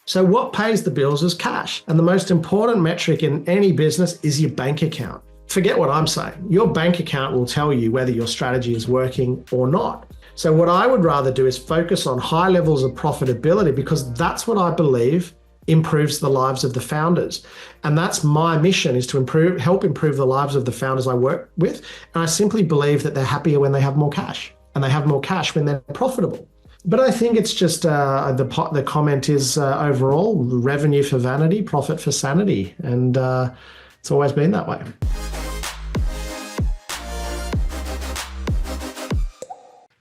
So what pays the bills is cash. And the most important metric in any business is your bank account. Forget what I'm saying. Your bank account will tell you whether your strategy is working or not. So what I would rather do is focus on high levels of profitability, because that's what I believe improves the lives of the founders. And that's my mission, is to help improve the lives of the founders I work with. And I simply believe that they're happier when they have more cash, and they have more cash when they're profitable. But I think it's just the comment is overall revenue for vanity, profit for sanity. And it's always been that way.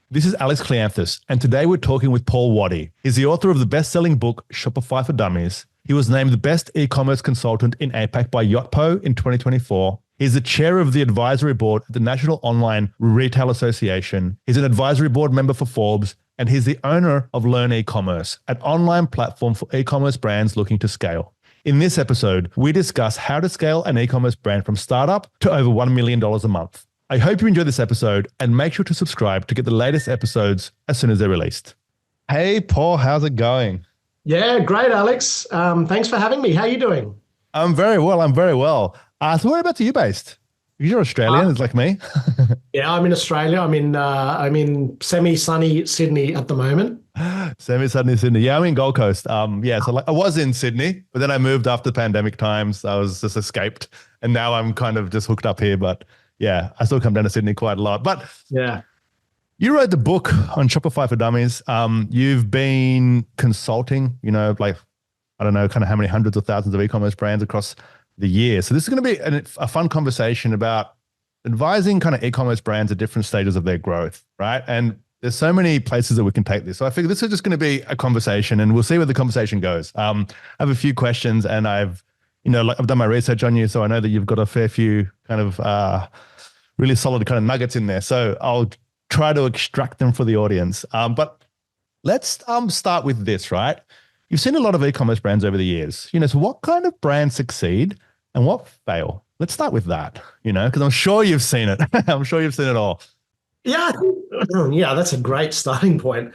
This is Alex Cleanthus, and today we're talking with Paul Waddy. He's the author of the best-selling book, Shopify for Dummies. He was named the best e-commerce consultant in APAC by Yotpo in 2024. He's the chair of the advisory board at the National Online Retail Association. He's an advisory board member for Forbes, and he's the owner of Learn Ecommerce, an online platform for e-commerce brands looking to scale. In this episode, we discuss how to scale an e-commerce brand from startup to over $1 million a month. I hope you enjoyed this episode, and make sure to subscribe to get the latest episodes as soon as they're released. Hey, Paul, how's it going? Yeah, great, Alex. Thanks for having me. How are you doing? I'm very well. So whereabouts are you based? You're Australian, it's like me. Yeah, I'm in Australia. I'm in semi-sunny Sydney at the moment. Semi-sunny Sydney. Yeah, I'm in Gold Coast. So I was in Sydney, but then I moved after pandemic times. I was just escaped, and now I'm kind of just hooked up here. But yeah, I still come down to Sydney quite a lot. But yeah, you wrote the book on Shopify for Dummies. You've been consulting, kind of how many hundreds of thousands of e-commerce brands across the year. So this is going to be a fun conversation about advising kind of e-commerce brands at different stages of their growth, right? And there's so many places that we can take this. So I figure this is just going to be a conversation, and we'll see where the conversation goes. I have a few questions, and I've done my research on you, so I know that you've got a fair few kind of really solid kind of nuggets in there. So I'll try to extract them for the audience. But let's start with this, right? You've seen a lot of e-commerce brands over the years. So what kind of brands succeed and what fail? Let's start with that, because I'm sure you've seen it. I'm sure you've seen it all. Yeah, that's a great starting point.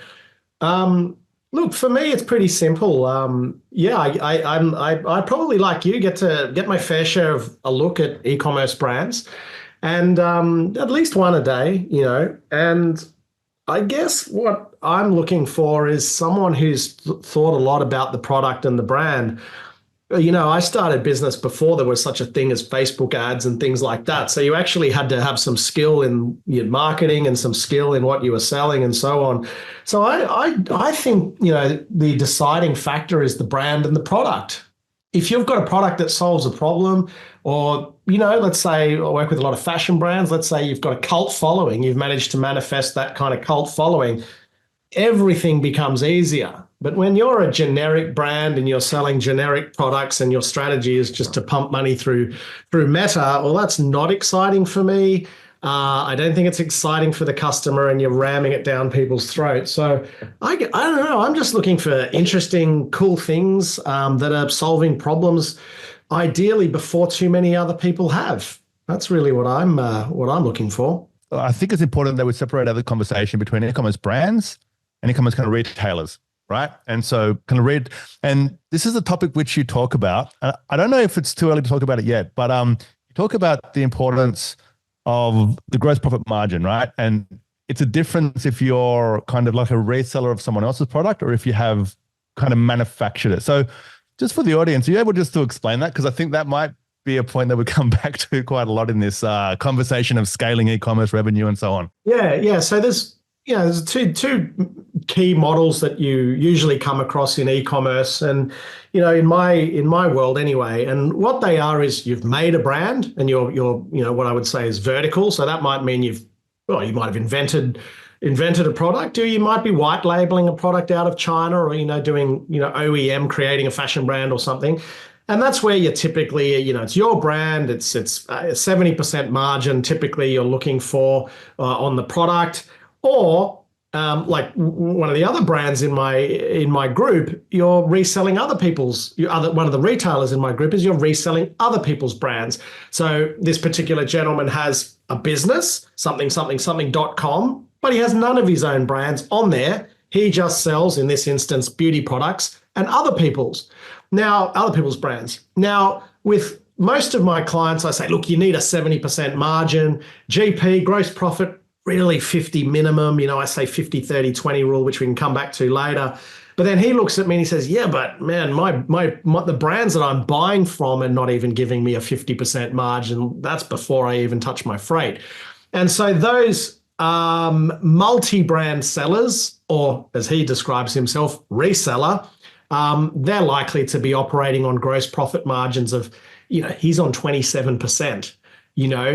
Look, for me, it's pretty simple. I probably, like you, get my fair share of a look at e-commerce brands, and at least one a day, And I guess what I'm looking for is someone who's thought a lot about the product and the brand. I started business before there was such a thing as Facebook ads and things like that. So you actually had to have some skill in your marketing and some skill in what you were selling and so on. So I think, the deciding factor is the brand and the product. If you've got a product that solves a problem, or, let's say I work with a lot of fashion brands, let's say you've got a cult following, you've managed to manifest that kind of cult following, everything becomes easier. But when you're a generic brand and you're selling generic products and your strategy is just to pump money through Meta, well, that's not exciting for me. I don't think it's exciting for the customer, and you're ramming it down people's throats. So I don't know. I'm just looking for interesting, cool things that are solving problems, ideally before too many other people have. That's really what I'm looking for. I think it's important that we separate out the conversation between e-commerce brands and e-commerce kind of retailers, right? And so and this is a topic which you talk about. I don't know if it's too early to talk about it yet, but you talk about the importance of the gross profit margin, right? And it's a difference if you're kind of like a reseller of someone else's product or if you have kind of manufactured it. So just for the audience, are you able just to explain that? Because I think that might be a point that we come back to quite a lot in this conversation of scaling e-commerce revenue and so on. Yeah. So there's two key models that you usually come across in e-commerce, and in my world anyway. And what they are is you've made a brand, and you're what I would say is vertical. So that might mean you might have invented a product, or you might be white labeling a product out of China, or doing OEM, creating a fashion brand or something. And that's where you're typically, it's your brand. It's a 70% margin. Typically, you're looking for on the product. Or like one of the other brands in my group, you're reselling other people's. One of the retailers in my group is you're reselling other people's brands. So this particular gentleman has a business, something.com, but he has none of his own brands on there. He just sells, in this instance, beauty products and other people's brands. Now, with most of my clients, I say, look, you need a 70% margin, GP, gross profit, really 50 minimum. I say 50, 30, 20 rule, which we can come back to later. But then he looks at me and he says, yeah, but man, the brands that I'm buying from are not even giving me a 50% margin. That's before I even touch my freight. And so those multi-brand sellers, or as he describes himself, reseller, they're likely to be operating on gross profit margins of, he's on 27%.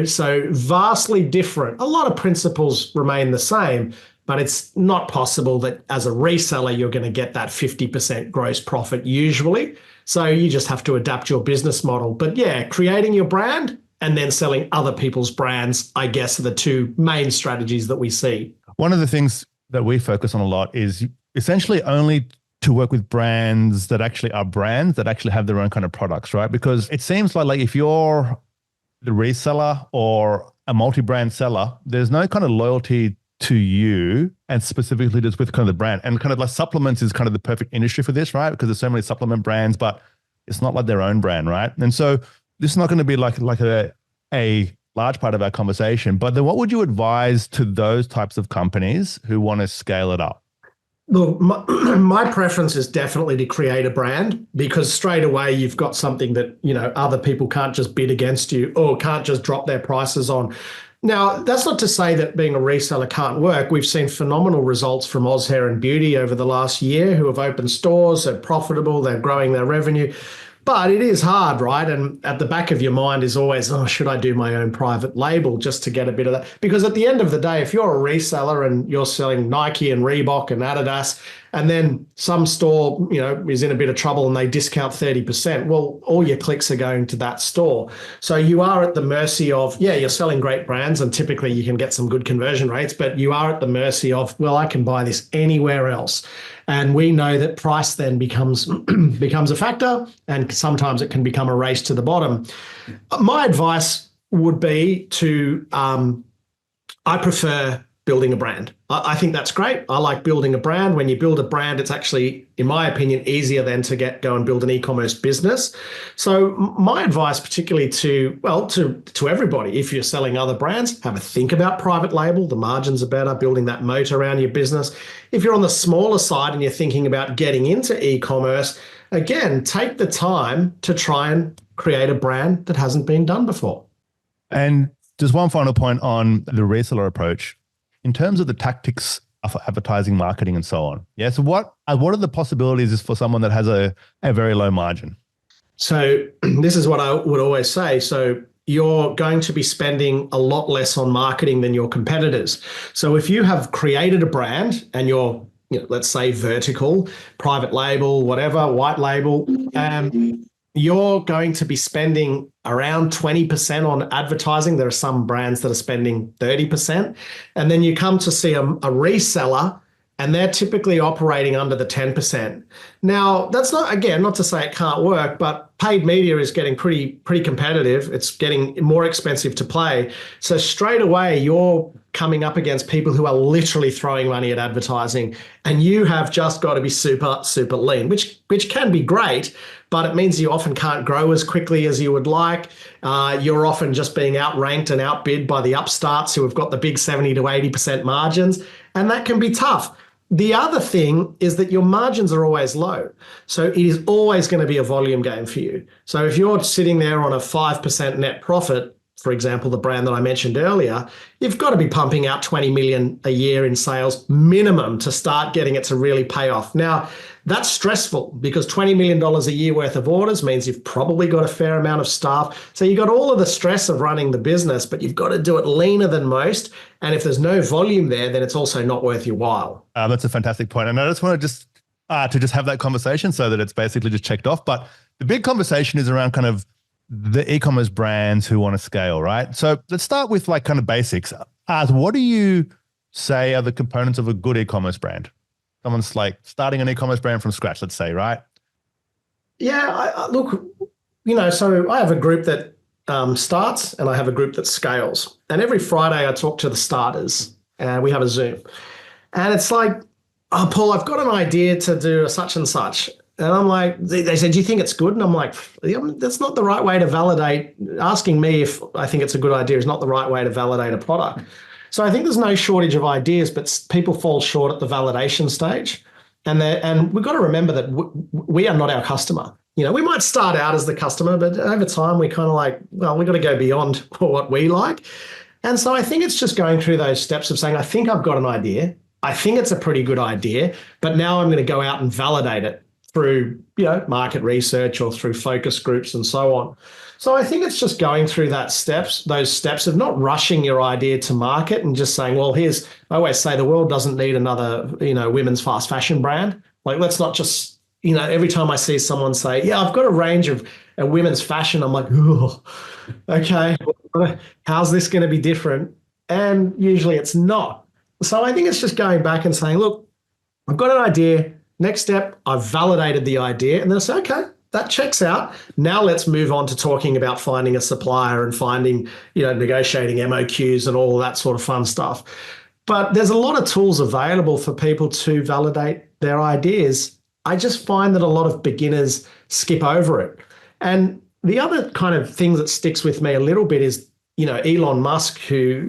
So vastly different. A lot of principles remain the same, but it's not possible that as a reseller, you're going to get that 50% gross profit usually. So you just have to adapt your business model. But yeah, creating your brand and then selling other people's brands, I guess, are the two main strategies that we see. One of the things that we focus on a lot is essentially only to work with brands that actually are brands that actually have their own kind of products, right? Because it seems like if you're the reseller or a multi-brand seller, there's no kind of loyalty to you and specifically just with kind of the brand. And kind of like supplements is kind of the perfect industry for this, right? Because there's so many supplement brands, but it's not like their own brand, right? And so this is not going to be like a large part of our conversation, but then what would you advise to those types of companies who want to scale it up? Look, my preference is definitely to create a brand, because straight away you've got something that, other people can't just bid against you or can't just drop their prices on. Now, that's not to say that being a reseller can't work. We've seen phenomenal results from Oz Hair and Beauty over the last year who have opened stores, they're profitable, they're growing their revenue. But it is hard, right? And at the back of your mind is always, should I do my own private label just to get a bit of that? Because at the end of the day, if you're a reseller and you're selling Nike and Reebok and Adidas, and then some store, is in a bit of trouble and they discount 30%, well, all your clicks are going to that store. So you are at the mercy of, you're selling great brands and typically you can get some good conversion rates, but you are at the mercy of, well, I can buy this anywhere else. And we know that price then becomes a factor, and sometimes it can become a race to the bottom. My advice would be to, I prefer building a brand. I think that's great. I like building a brand. When you build a brand, it's actually, in my opinion, easier than to go and build an e-commerce business. So my advice, particularly to everybody, if you're selling other brands, have a think about private label. The margins are better, building that moat around your business. If you're on the smaller side and you're thinking about getting into e-commerce, again, take the time to try and create a brand that hasn't been done before. And just one final point on the reseller approach. In terms of the tactics of advertising, marketing, and so on. Yeah. So what are the possibilities for someone that has a very low margin? So this is what I would always say. So you're going to be spending a lot less on marketing than your competitors. So if you have created a brand and you're, let's say vertical, private label, whatever, white label, you're going to be spending around 20% on advertising. There are some brands that are spending 30%. And then you come to see a reseller and they're typically operating under the 10%. Now, that's not to say it can't work, but paid media is getting pretty competitive. It's getting more expensive to play. So straight away, you're coming up against people who are literally throwing money at advertising, and you have just got to be super, super lean, which can be great, but it means you often can't grow as quickly as you would like. You're often just being outranked and outbid by the upstarts who have got the big 70 to 80% margins, and that can be tough. The other thing is that your margins are always low. So it is always going to be a volume game for you. So if you're sitting there on a 5% net profit, for example, the brand that I mentioned earlier, you've got to be pumping out 20 million a year in sales minimum to start getting it to really pay off. Now, that's stressful because $20 million a year worth of orders means you've probably got a fair amount of staff. So you've got all of the stress of running the business, but you've got to do it leaner than most. And if there's no volume there, then it's also not worth your while. That's a fantastic point. And I just want to just have that conversation so that it's basically just checked off. But the big conversation is around kind of the e-commerce brands who want to scale, right? So let's start with like kind of basics. What do you say are the components of a good e-commerce brand? Someone's like starting an e-commerce brand from scratch, let's say, right? Yeah, look, so I have a group that starts and I have a group that scales. And every Friday I talk to the starters and we have a Zoom. And it's like, oh, Paul, I've got an idea to do a such and such. And I'm like, they said, do you think it's good? And I'm like, that's not the right way to validate. Asking me if I think it's a good idea is not the right way to validate a product. So I think there's no shortage of ideas, but people fall short at the validation stage. And we've got to remember that we are not our customer. We might start out as the customer, but over time we kind of like, well, we've got to go beyond what we like. And so I think it's just going through those steps of saying, I think I've got an idea. I think it's a pretty good idea, but now I'm going to go out and validate it through, market research or through focus groups and so on. So I think it's just going through those steps of not rushing your idea to market and just saying, well, I always say the world doesn't need another, women's fast fashion brand. Like, let's not just, every time I see someone say, yeah, I've got a range of women's fashion, I'm like, oh, okay, how's this going to be different? And usually it's not. So I think it's just going back and saying, look, I've got an idea. Next step, I've validated the idea. And then I say, okay, that checks out. Now let's move on to talking about finding a supplier and finding, negotiating MOQs and all that sort of fun stuff. But there's a lot of tools available for people to validate their ideas. I just find that a lot of beginners skip over it. And the other kind of thing that sticks with me a little bit is, Elon Musk, who,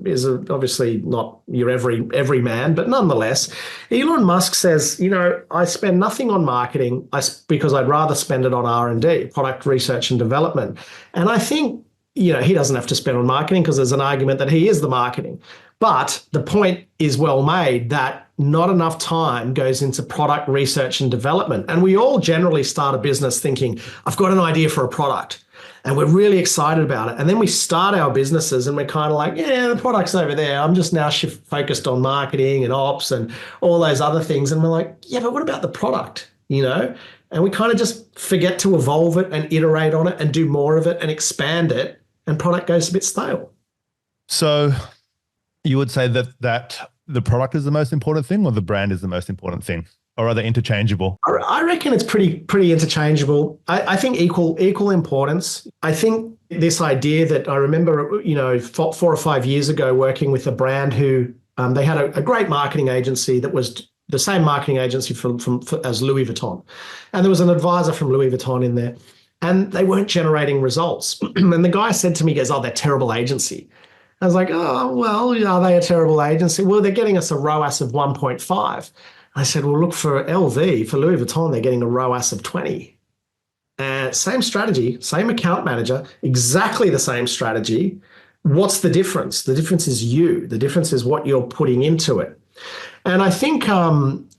is obviously not your every man, but nonetheless, Elon Musk says, I spend nothing on marketing because I'd rather spend it on R&D, product research and development. And I think, he doesn't have to spend on marketing because there's an argument that he is the marketing. But the point is well made that not enough time goes into product research and development. And we all generally start a business thinking, I've got an idea for a product. And we're really excited about it. And then we start our businesses and we're kind of like, yeah, the product's over there. I'm just now focused on marketing and ops and all those other things. And we're like, yeah, but what about the product, And we kind of just forget to evolve it and iterate on it and do more of it and expand it. And product goes a bit stale. So you would say that the product is the most important thing or the brand is the most important thing? Or are they interchangeable? I reckon it's pretty interchangeable. I think equal importance. I think this idea that I remember, 4 or 5 years ago working with a brand who they had a great marketing agency that was the same marketing agency as Louis Vuitton. And there was an advisor from Louis Vuitton in there and they weren't generating results. And the guy said to me, he goes, oh, they're a terrible agency. I was like, oh, well, are they a terrible agency? Well, they're getting us a ROAS of 1.5. I said, well, look, for LV, for Louis Vuitton, they're getting a ROAS of 20. Same strategy, same account manager, exactly the same strategy. What's the difference? The difference is you. The difference is what you're putting into it. And I think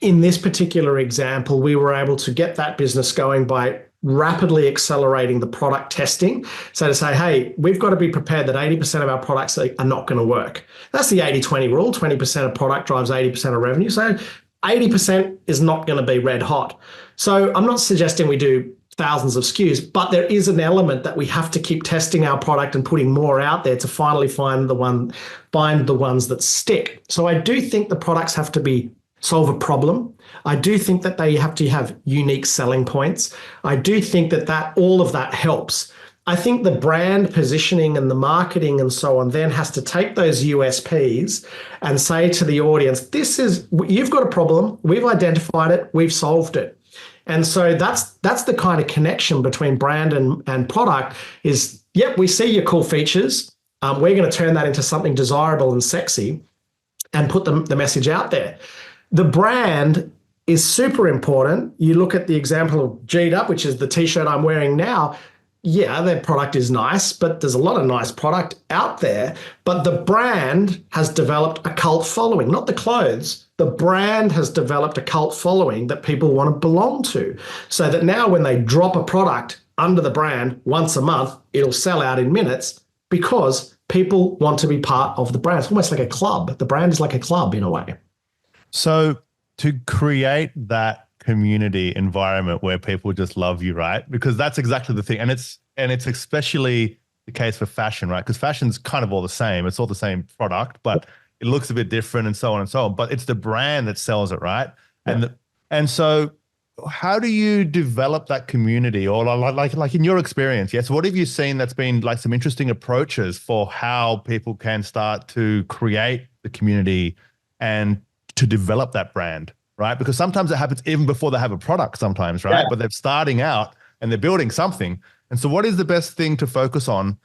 in this particular example, we were able to get that business going by rapidly accelerating the product testing. So to say, hey, we've got to be prepared that 80% of our products are not going to work. That's the 80-20 rule. 20% of product drives 80% of revenue. So 80% is not going to be red hot. So I'm not suggesting we do thousands of SKUs, but there is an element that we have to keep testing our product and putting more out there to finally find the ones that stick. So I do think the products have to solve a problem. I do think that they have to have unique selling points. I do think that all of that helps. I think the brand positioning and the marketing and so on then has to take those USPs and say to the audience, you've got a problem, we've identified it, we've solved it. And so that's the kind of connection between brand and product is, yep, we see your cool features. We're going to turn that into something desirable and sexy and put the message out there. The brand is super important. You look at the example of G'd Up, which is the t-shirt I'm wearing now. Yeah, their product is nice, but there's a lot of nice product out there. But the brand has developed a cult following, not the clothes. The brand has developed a cult following that people want to belong to. So that now when they drop a product under the brand once a month, it'll sell out in minutes because people want to be part of the brand. It's almost like a club. The brand is like a club in a way. So to create that community environment where people just love you, right? Because that's exactly the thing. And it's especially the case for fashion, right? Because fashion's kind of all the same. It's all the same product, but it looks a bit different and so on and so on. But it's the brand that sells it, right? Yeah. And so how do you develop that community, or like in your experience? Yes. What have you seen that's been like some interesting approaches for how people can start to create the community and to develop that brand? right? Because sometimes it happens even before they have a product sometimes, right? Yeah. But they're starting out and they're building something. And so what is the best thing to focus on?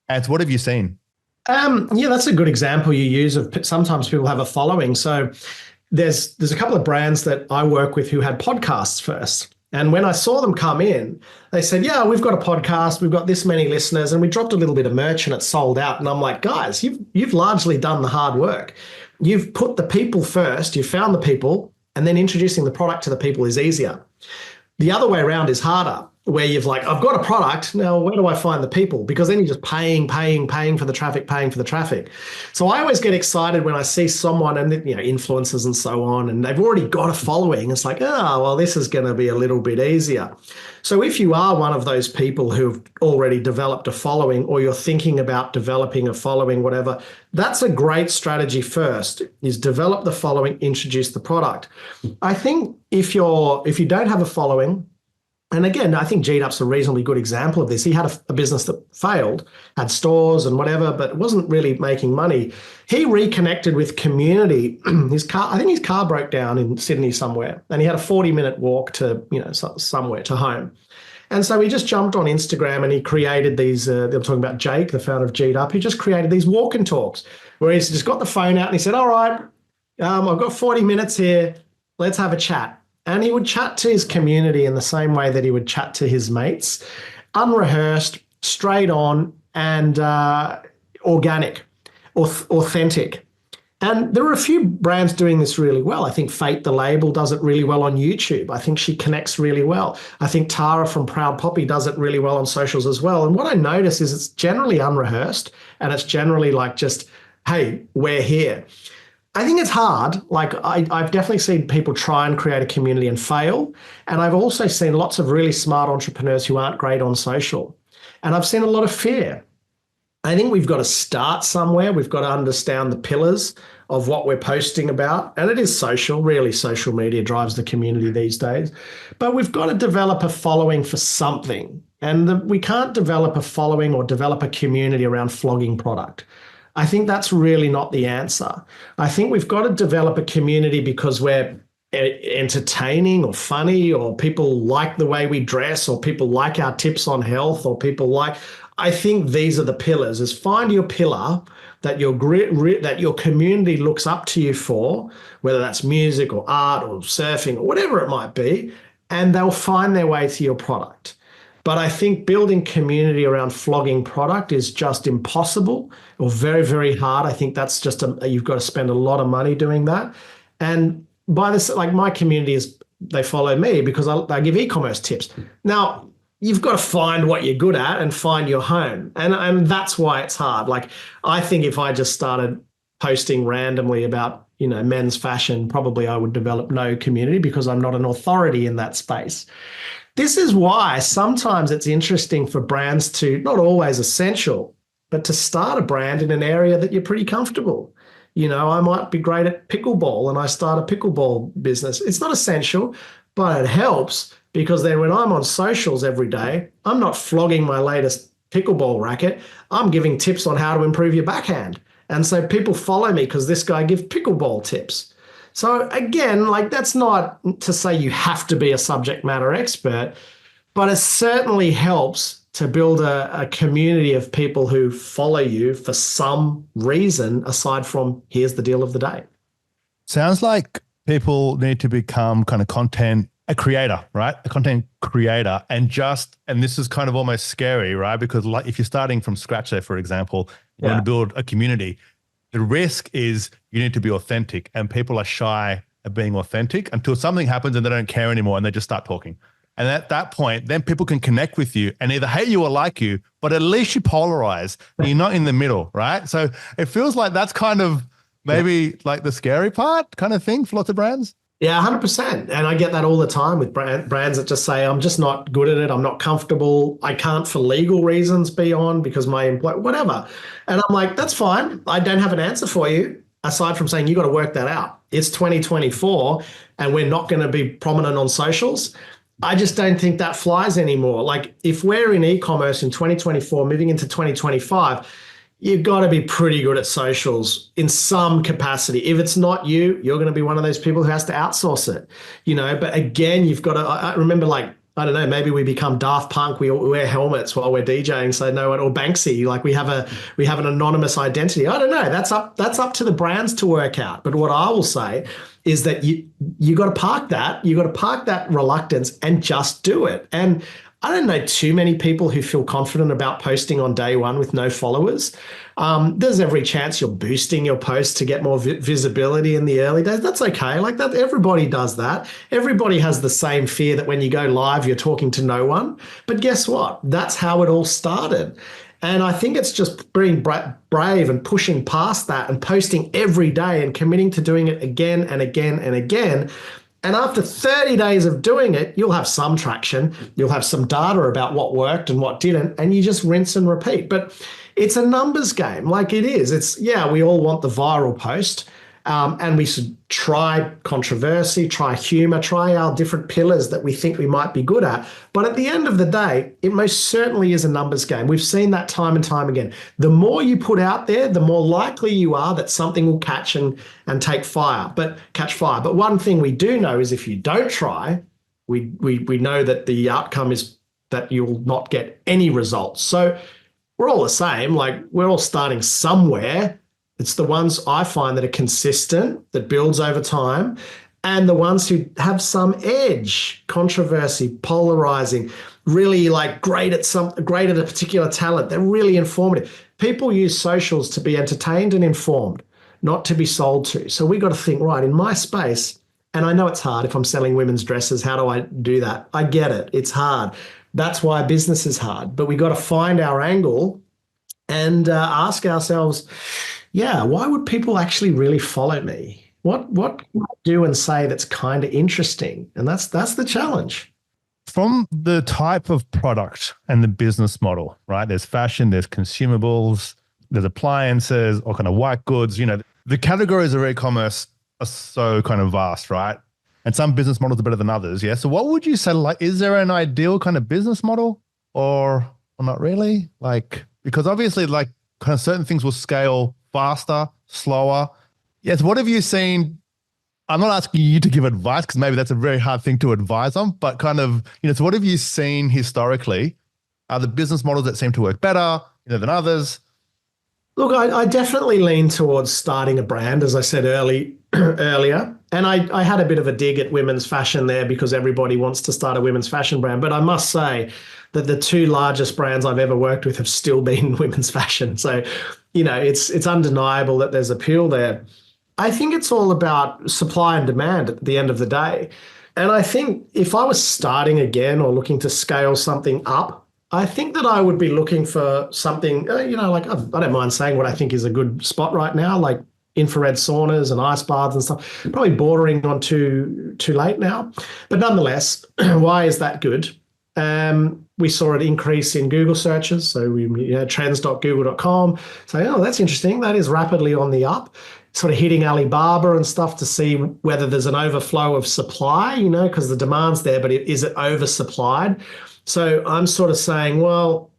And what have you seen? Yeah, that's a good example you use of sometimes people have a following. So there's a couple of brands that I work with who had podcasts first. And when I saw them come in, they said, yeah, we've got a podcast, we've got this many listeners, and we dropped a little bit of merch and it sold out. And I'm like, guys, you've largely done the hard work. You've put the people first, you found the people, and then introducing the product to the people is easier. The other way around is harder, where you've like, I've got a product, now where do I find the people? Because then you're just paying for the traffic. So I always get excited when I see someone and, influencers and so on, and they've already got a following. It's like, oh, well, this is going to be a little bit easier. So if you are one of those people who've already developed a following, or you're thinking about developing a following, whatever, that's a great strategy first, is develop the following, introduce the product. I think if you don't have a following, and again, I think G-Dup's a reasonably good example of this. He had a business that failed, had stores and whatever, but wasn't really making money. He reconnected with community. I think his car broke down in Sydney somewhere, and he had a 40-minute walk to, somewhere to home. And so he just jumped on Instagram and he created these, I'm talking about Jake, the founder of G-Dup. He just created these walk and talks where he's just got the phone out and he said, all right, I've got 40 minutes here. Let's have a chat. And he would chat to his community in the same way that he would chat to his mates, unrehearsed, straight on, and organic, authentic. And there are a few brands doing this really well. I think Fate the Label does it really well on YouTube. I think she connects really well. I think Tara from Proud Poppy does it really well on socials as well. And what I notice is it's generally unrehearsed, and it's generally like just, hey, we're here. I think it's hard. Like I've definitely seen people try and create a community and fail. And I've also seen lots of really smart entrepreneurs who aren't great on social. And I've seen a lot of fear. I think we've got to start somewhere. We've got to understand the pillars of what we're posting about. And it is social. Really, social media drives the community these days. But we've got to develop a following for something. And we can't develop a following or develop a community around flogging product. I think that's really not the answer. I think we've got to develop a community because we're entertaining or funny, or people like the way we dress, or people like our tips on health, or people like, I think these are the pillars, is find your pillar that your community looks up to you for, whether that's music or art or surfing or whatever it might be, and they'll find their way to your product. But I think building community around flogging product is just impossible, or very, very hard. I think that's just you've got to spend a lot of money doing that. And by this, like my community they follow me because I give e-commerce tips. Now, you've got to find what you're good at and find your home. And that's why it's hard. Like, I think if I just started posting randomly about, men's fashion, probably I would develop no community because I'm not an authority in that space. This is why sometimes it's interesting for brands to, not always essential, but to start a brand in an area that you're pretty comfortable. I might be great at pickleball and I start a pickleball business. It's not essential, but it helps because then when I'm on socials every day, I'm not flogging my latest pickleball racket. I'm giving tips on how to improve your backhand. And so people follow me because this guy gives pickleball tips. So again, like that's not to say you have to be a subject matter expert, but it certainly helps to build a community of people who follow you for some reason aside from here's the deal of the day. Sounds like people need to become kind of a creator, right? A content creator, and this is kind of almost scary, right? Because like if you're starting from scratch there, for example, you want to build a community, the risk is you need to be authentic, and people are shy of being authentic until something happens and they don't care anymore and they just start talking. And at that point, then people can connect with you and either hate you or like you, but at least you polarize and you're not in the middle, right? So it feels like that's kind of maybe like the scary part kind of thing for lots of brands. Yeah, 100%. And I get that all the time with brands that just say, I'm just not good at it. I'm not comfortable. I can't for legal reasons be on because my employer, whatever. And I'm like, that's fine. I don't have an answer for you aside from saying you got to work that out. It's 2024 and we're not going to be prominent on socials. I just don't think that flies anymore. Like if we're in e-commerce in 2024, moving into 2025, you've got to be pretty good at socials in some capacity. If it's not you, you're going to be one of those people who has to outsource it, But again, you've got to, I remember I don't know, maybe we become Daft Punk, we wear helmets while we're DJing, so no one, or Banksy, we have an anonymous identity. I don't know, that's up to the brands to work out. But what I will say is that you got to park that reluctance and just do it. And I don't know too many people who feel confident about posting on day one with no followers. There's every chance you're boosting your posts to get more visibility in the early days. That's okay. Like that, everybody does that. Everybody has the same fear that when you go live, you're talking to no one. But guess what? That's how it all started. And I think it's just being brave and pushing past that and posting every day and committing to doing it again and again and again. And after 30 days of doing it, you'll have some traction. You'll have some data about what worked and what didn't, and you just rinse and repeat. But it's a numbers game, like it is. We all want the viral post, and we should try controversy, try humor, try our different pillars that we think we might be good at. But at the end of the day, it most certainly is a numbers game. We've seen that time and time again. The more you put out there, the more likely you are that something will catch and catch fire. But one thing we do know is if you don't try, we know that the outcome is that you'll not get any results. So we're all the same. Like we're all starting somewhere. It's the ones I find that are consistent, that builds over time, and the ones who have some edge, controversy, polarizing, really great at a particular talent. They're really informative. People use socials to be entertained and informed, not to be sold to. So we got to think, right, in my space, and I know it's hard if I'm selling women's dresses, how do I do that? I get it. It's hard. That's why business is hard. But we got to find our angle and ask ourselves, why would people actually really follow me? What can I do and say that's kind of interesting? And that's the challenge. From the type of product and the business model, right? There's fashion, there's consumables, there's appliances, or kind of white goods. The categories of e-commerce are so kind of vast, right? And some business models are better than others. Yeah. So what would you say, is there an ideal kind of business model or not really? Because obviously kind of certain things will scale faster, slower. Yes. What have you seen? I'm not asking you to give advice because maybe that's a very hard thing to advise on, but kind of, so what have you seen historically? Are the business models that seem to work better, than others? Look, I definitely lean towards starting a brand, as I said earlier. And I had a bit of a dig at women's fashion there because everybody wants to start a women's fashion brand. But I must say that the two largest brands I've ever worked with have still been women's fashion. So, it's undeniable that there's appeal there. I think it's all about supply and demand at the end of the day. And I think if I was starting again or looking to scale something up, I think that I would be looking for something, I don't mind saying what I think is a good spot right now, like infrared saunas and ice baths and stuff. Probably bordering on too late now. But nonetheless, why is that good? We saw an increase in Google searches. So trends.google.com. So, that's interesting. That is rapidly on the up. Sort of hitting Alibaba and stuff to see whether there's an overflow of supply, because the demand's there, but is it oversupplied? So I'm sort of saying, well,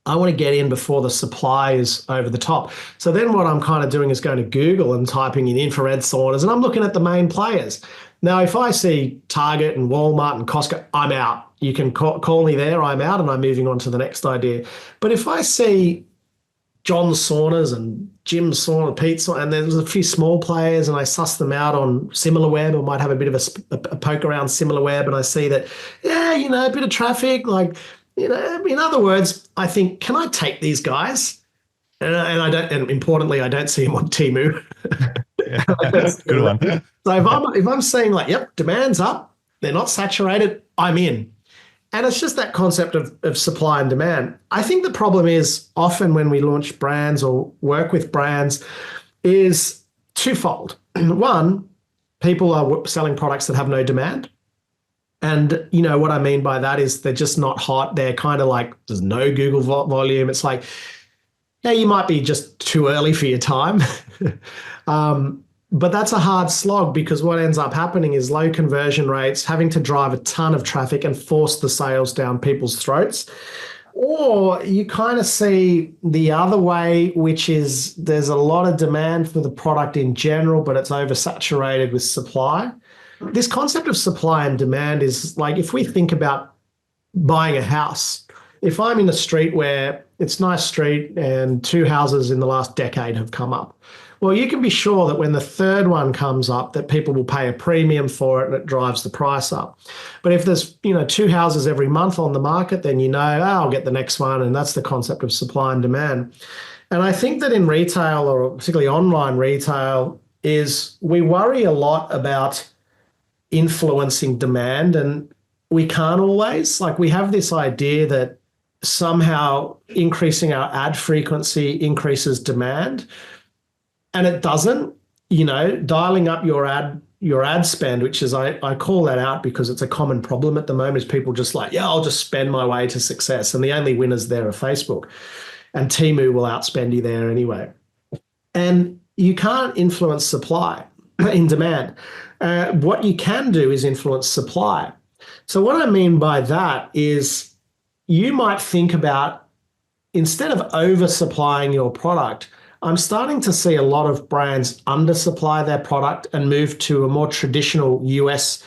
I want to get in before the supply is over the top. So then what I'm kind of doing is going to Google and typing in infrared saunas, and I'm looking at the main players. Now, if I see Target and Walmart and Costco, I'm out. You can call me there, I'm out, and I'm moving on to the next idea. But if I see John's Saunas and Jim's Sauna, Pete's Sauna, and there's a few small players and I suss them out on SimilarWeb, or might have a bit of a poke around SimilarWeb, and I see that, a bit of traffic, in other words, I think, can I take these guys? And importantly, I don't see them on Temu. Yeah, that's a good one. So if I'm saying yep, demand's up, they're not saturated, I'm in. And it's just that concept of supply and demand. I think the problem is often when we launch brands or work with brands is twofold. One, people are selling products that have no demand. And what I mean by that is they're just not hot. They're kind of there's no Google volume. It's you might be just too early for your time. But that's a hard slog because what ends up happening is low conversion rates, having to drive a ton of traffic and force the sales down people's throats. Or you kind of see the other way, which is there's a lot of demand for the product in general, but it's oversaturated with supply. This concept of supply and demand is like if we think about buying a house, if I'm in a street where it's a nice street and two houses in the last decade have come up, well, you can be sure that when the third one comes up, that people will pay a premium for it and it drives the price up. But if there's, two houses every month on the market, then I'll get the next one. And that's the concept of supply and demand. And I think that in retail, or particularly online retail, is we worry a lot about influencing demand, and we can't always. Like, we have this idea that somehow increasing our ad frequency increases demand. And it doesn't. Dialing up your ad spend, which is, I call that out because it's a common problem at the moment, is people just like, yeah, I'll just spend my way to success. And the only winners there are Facebook. And Temu will outspend you there anyway. And you can't influence supply in demand. What you can do is influence supply. So what I mean by that is you might think about, instead of oversupplying your product, I'm starting to see a lot of brands undersupply their product and move to a more traditional US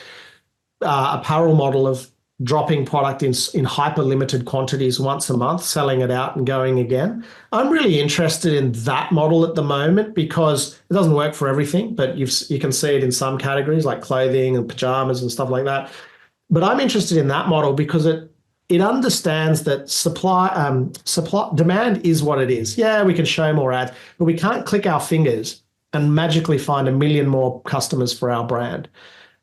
apparel model of dropping product in hyper limited quantities once a month, selling it out and going again. I'm really interested in that model at the moment because it doesn't work for everything, but you can see it in some categories like clothing and pajamas and stuff like that. But I'm interested in that model because it understands that supply demand is what it is. Yeah, we can show more ads, but we can't click our fingers and magically find 1 million more customers for our brand.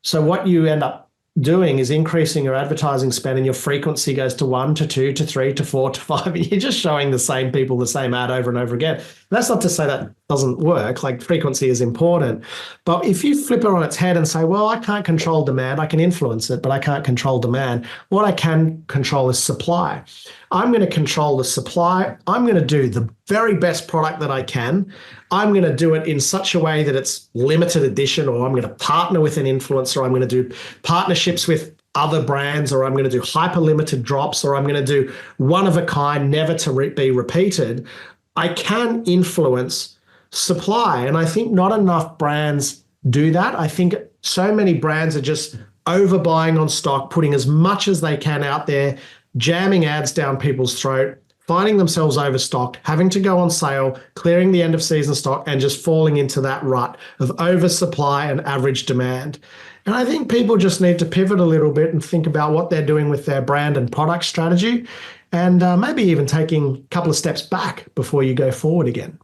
So what you end up doing is increasing your advertising spend, and your frequency goes to 1 to 2 to 3 to 4 to 5. You're just showing the same people the same ad over and over again. That's not to say that doesn't work. Like, frequency is important. But if you flip it on its head and say, well, I can't control demand, I can influence it, but I can't control demand. What I can control is supply. I'm going to control the supply. I'm going to do the very best product that I can. I'm going to do it in such a way that it's limited edition, or I'm going to partner with an influencer. I'm going to do partnerships with other brands, or I'm going to do hyper limited drops, or I'm going to do one of a kind, never to be repeated. I can influence supply. And I think not enough brands do that. I think so many brands are just overbuying on stock, putting as much as they can out there, jamming ads down people's throat, finding themselves overstocked, having to go on sale, clearing the end of season stock, and just falling into that rut of oversupply and average demand. And I think people just need to pivot a little bit and think about what they're doing with their brand and product strategy, and maybe even taking a couple of steps back before you go forward again.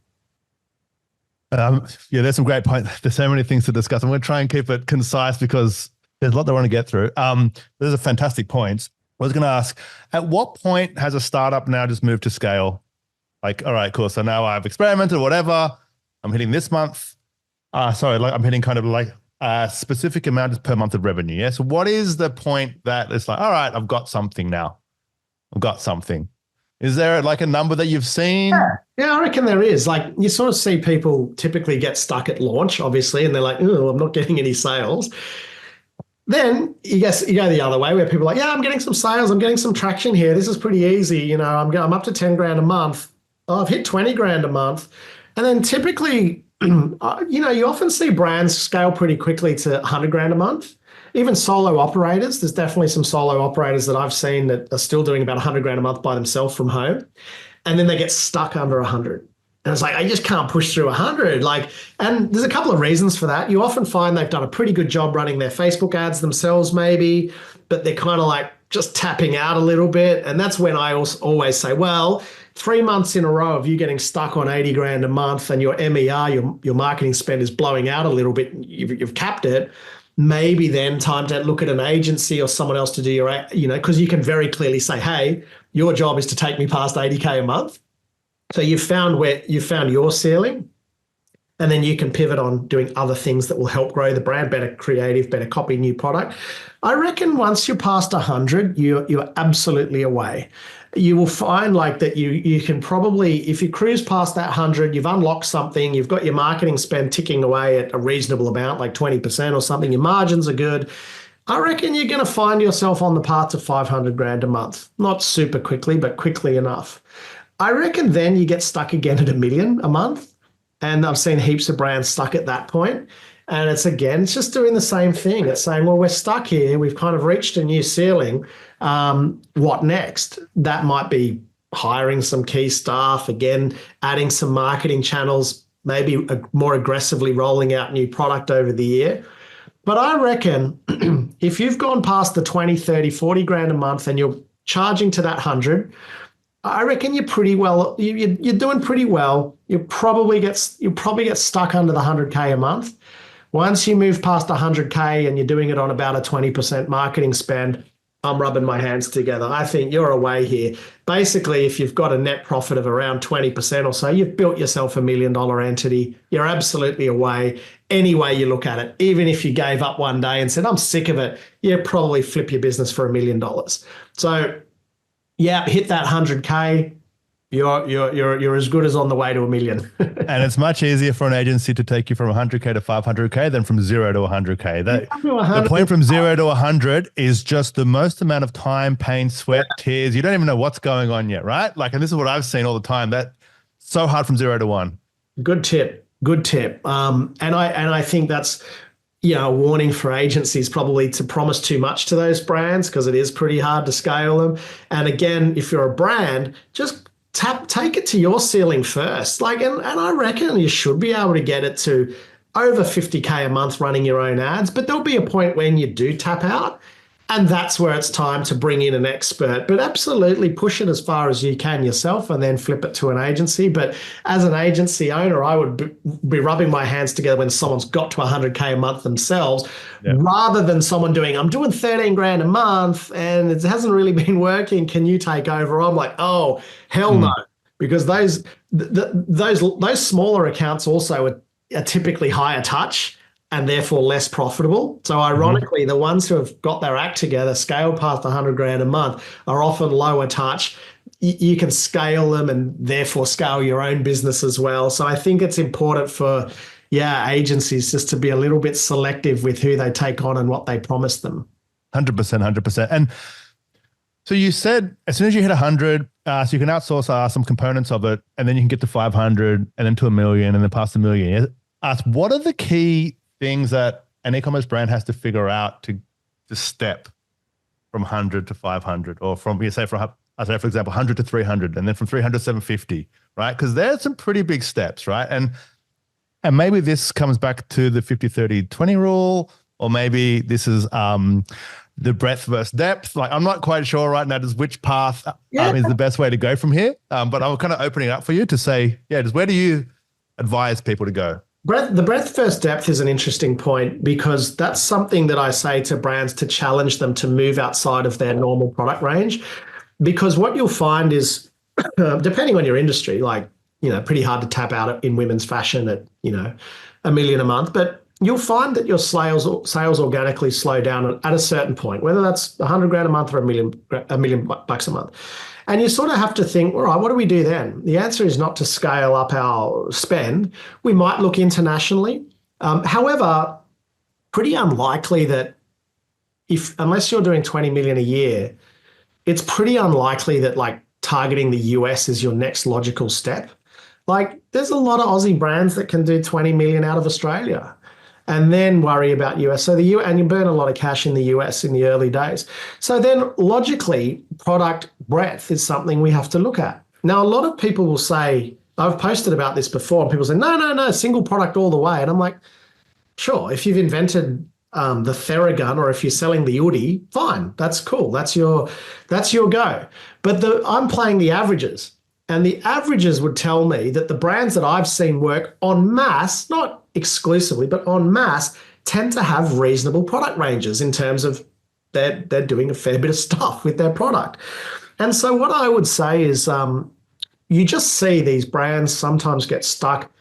There's some great points. There's so many things to discuss. I'm going to try and keep it concise because there's a lot that I want to get through. There's a fantastic point. I was going to ask, at what point has a startup now just moved to scale? Like, all right, cool. So now I've experimented, whatever. I'm hitting this month. I'm hitting kind of like a specific amount per month of revenue. Yeah. So what is the point that it's like, all right, I've got something now. I've got something. Is there like a number that you've seen? Yeah, I reckon there is. Like, you sort of see people typically get stuck at launch, obviously, and they're like, oh, I'm not getting any sales. Then you go the other way where people are like, yeah, I'm getting some sales. I'm getting some traction here. This is pretty easy. I'm up to 10 grand a month. Oh, I've hit 20 grand a month. And then typically, you often see brands scale pretty quickly to 100 grand a month. Even solo operators, there's definitely some solo operators that I've seen that are still doing about 100 grand a month by themselves from home. And then they get stuck under 100. And it's like, I just can't push through 100. And there's a couple of reasons for that. You often find they've done a pretty good job running their Facebook ads themselves, maybe, but they're kind of like just tapping out a little bit. And that's when I always say, well, 3 months in a row of you getting stuck on 80 grand a month and your MER, your marketing spend is blowing out a little bit, you've capped it. Maybe then time to look at an agency or someone else to do your, because you can very clearly say, hey, your job is to take me past 80K a month. So you've found your ceiling, and then you can pivot on doing other things that will help grow the brand, better creative, better copy, new product. I reckon once you're past 100, you're absolutely away. You will find like that you can probably, if you cruise past that 100, you've unlocked something, you've got your marketing spend ticking away at a reasonable amount, like 20% or something, your margins are good. I reckon you're going to find yourself on the path to 500 grand a month. Not super quickly, but quickly enough. I reckon then you get stuck again at 1 million a month. And I've seen heaps of brands stuck at that point. And it's just doing the same thing. It's saying, well, we're stuck here. We've kind of reached a new ceiling. What next? That might be hiring some key staff, again, adding some marketing channels, maybe more aggressively rolling out new product over the year. But I reckon if you've gone past the 20, 30, 40 grand a month and you're charging to that 100, I reckon you're pretty well. You're doing pretty well. You'll probably get stuck under the 100K a month. Once you move past 100K and you're doing it on about a 20% marketing spend, I'm rubbing my hands together. I think you're away here. Basically, if you've got a net profit of around 20% or so, you've built yourself $1 million entity. You're absolutely away. Any way you look at it, even if you gave up one day and said, I'm sick of it, you'd probably flip your business for $1 million. So yeah, hit that 100K. You're as good as on the way to $1 million. And it's much easier for an agency to take you from 100K to 500K than from 0 to 100K. The point from 0 to 100 is just the most amount of time, pain, sweat, tears. You don't even know what's going on yet, right? Like, and this is what I've seen all the time. That so hard from 0 to 1. Good tip. And I think that's, a warning for agencies probably to promise too much to those brands, because it is pretty hard to scale them. And again, if you're a brand, just take it to your ceiling first. And I reckon you should be able to get it to over 50K a month running your own ads, but there'll be a point when you do tap out. And that's where it's time to bring in an expert. But absolutely push it as far as you can yourself and then flip it to an agency. But as an agency owner, I would be rubbing my hands together when someone's got to 100K a month themselves, rather than someone I'm doing 13 grand a month and it hasn't really been working. Can you take over? I'm like, oh, hell no. Because those smaller accounts also are typically higher touch and therefore less profitable. So ironically, the ones who have got their act together, scale past 100 grand a month, are often lower touch. You can scale them and therefore scale your own business as well. So I think it's important for, agencies just to be a little bit selective with who they take on and what they promise them. 100%. And so you said as soon as you hit 100, so you can outsource some components of it, and then you can get to 500 and then to 1 million and then past 1 million. What are the key things that an e-commerce brand has to figure out to step from 100 to 500, or for example, 100 to 300, and then from 300 to 750, right? Because there's some pretty big steps, right? And maybe this comes back to the 50-30-20 rule, or maybe this is the breadth versus depth. Like, I'm not quite sure right now just which path is the best way to go from here. But I'm kind of opening it up for you to say, just where do you advise people to go? The breadth versus depth is an interesting point, because that's something that I say to brands to challenge them to move outside of their normal product range. Because what you'll find is, depending on your industry, pretty hard to tap out in women's fashion at, $1 million a month. But you'll find that your sales organically slow down at a certain point, whether that's 100 grand a month or $1 million bucks a month. And you sort of have to think, all right, what do we do then? The answer is not to scale up our spend. We might look internationally. However, pretty unlikely that unless you're doing 20 million a year, it's pretty unlikely that targeting the US is your next logical step. There's a lot of Aussie brands that can do 20 million out of Australia and then worry about US. And you burn a lot of cash in the US in the early days. So then logically, product breadth is something we have to look at. Now, a lot of people will say, I've posted about this before, and people say, no, single product all the way. And I'm like, sure, if you've invented the Theragun, or if you're selling the Udi, fine, that's cool. That's your go. But I'm playing the averages. And the averages would tell me that the brands that I've seen work en masse, not exclusively, but en masse, tend to have reasonable product ranges in terms of they're doing a fair bit of stuff with their product. And so what I would say is you just see these brands sometimes get stuck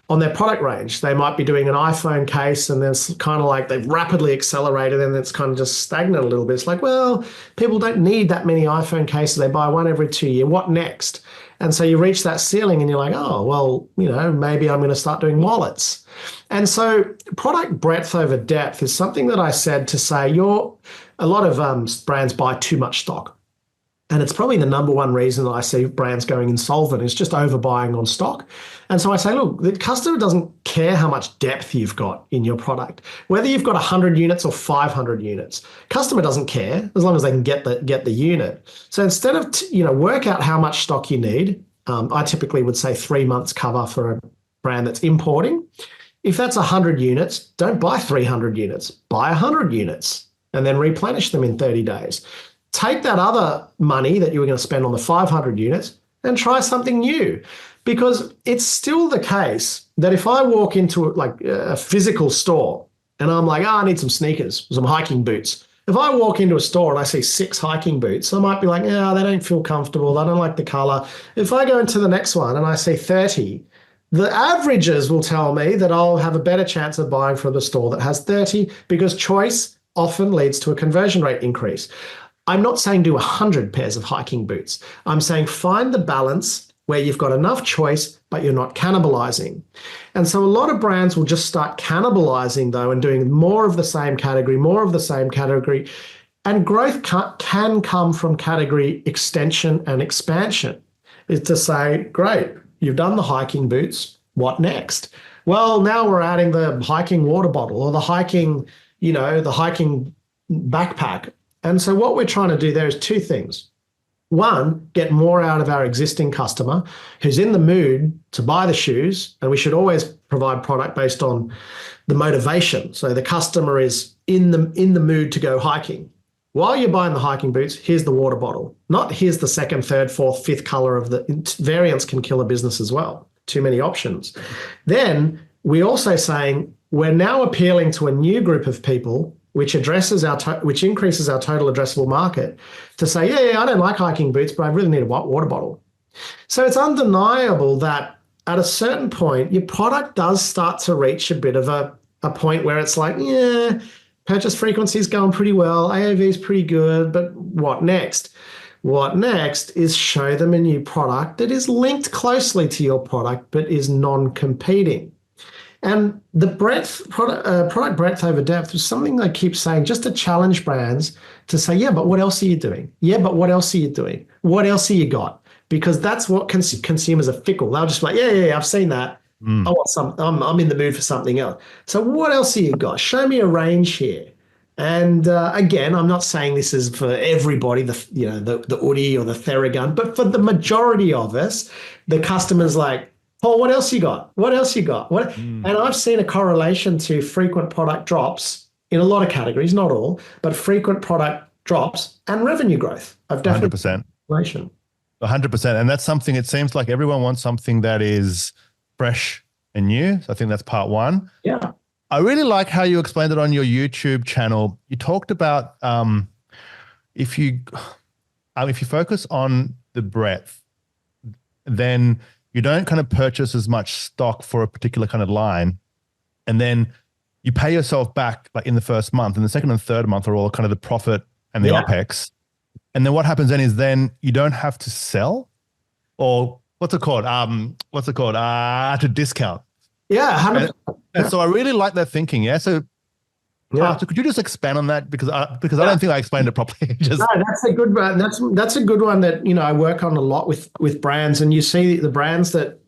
on their product range. They might be doing an iPhone case and then it's kind of like they've rapidly accelerated and it's kind of just stagnant a little bit. It's like, well, people don't need that many iPhone cases. They buy one every 2 years. What next? And so you reach that ceiling and you're like, oh, well, maybe I'm going to start doing wallets. And so product breadth over depth is something that I said to say a lot of brands buy too much stock. And it's probably the number one reason that I see brands going insolvent is just overbuying on stock. And so I say, look, the customer doesn't care how much depth you've got in your product, whether you've got 100 units or 500 units. Customer doesn't care as long as they can get the unit. So instead of work out how much stock you need, I typically would say 3 months cover for a brand that's importing. If that's 100 units, don't buy 300 units, buy 100 units and then replenish them in 30 days. Take that other money that you were going to spend on the 500 units and try something new, because it's still the case that if I walk into like a physical store and I'm like, I need some sneakers, some hiking boots. If I walk into a store and I see 6 hiking boots, I might be like, they don't feel comfortable. I don't like the color. If I go into the next one and I see 30, the averages will tell me that I'll have a better chance of buying from the store that has 30, because choice often leads to a conversion rate increase. I'm not saying do 100 pairs of hiking boots. I'm saying find the balance where you've got enough choice, but you're not cannibalizing. And so a lot of brands will just start cannibalizing though and doing more of the same category. And growth can come from category extension and expansion. Is to say, great, you've done the hiking boots, what next? Well, now we're adding the hiking water bottle or the hiking backpack. And so what we're trying to do there is 2 things. One, get more out of our existing customer who's in the mood to buy the shoes, and we should always provide product based on the motivation. So the customer is in the mood to go hiking. While you're buying the hiking boots, here's the water bottle. Not here's the 2nd, 3rd, 4th, 5th color of the variants can kill a business as well. Too many options. Then we're also saying we're now appealing to a new group of people which increases our total addressable market, to say, I don't like hiking boots, but I really need a water bottle. So it's undeniable that at a certain point, your product does start to reach a bit of a point where it's like, purchase frequency is going pretty well, AOV is pretty good, but what next? What next is show them a new product that is linked closely to your product, but is non-competing. And the product breadth over depth is something I keep saying just to challenge brands to say, but what else are you doing? But what else are you doing? What else have you got? Because that's what consumers are fickle. They'll just be like, I've seen that. I want I'm in the mood for something else. So what else have you got? Show me a range here. And again, I'm not saying this is for everybody, the Oodie or the Theragun, but for the majority of us, the customer's like, Paul, what else you got? What else you got? And I've seen a correlation to frequent product drops in a lot of categories, not all, but frequent product drops and revenue growth. I've definitely 100%. 100%. And that's something, it seems like everyone wants something that is fresh and new. So I think that's part 1. Yeah. I really like how you explained it on your YouTube channel. You talked about if you focus on the breadth, then you don't kind of purchase as much stock for a particular kind of line, and then you pay yourself back like in the first month, and the second and third month are all kind of the profit and the OPEX. And then what happens then is then you don't have to sell, or what's it called? To discount. Yeah. 100%. And so I really like that thinking. Yeah. So could you just expand on that? Because I don't think I explained it properly. No, that's a good one. That's a good one that, I work on a lot with brands, and you see the brands that,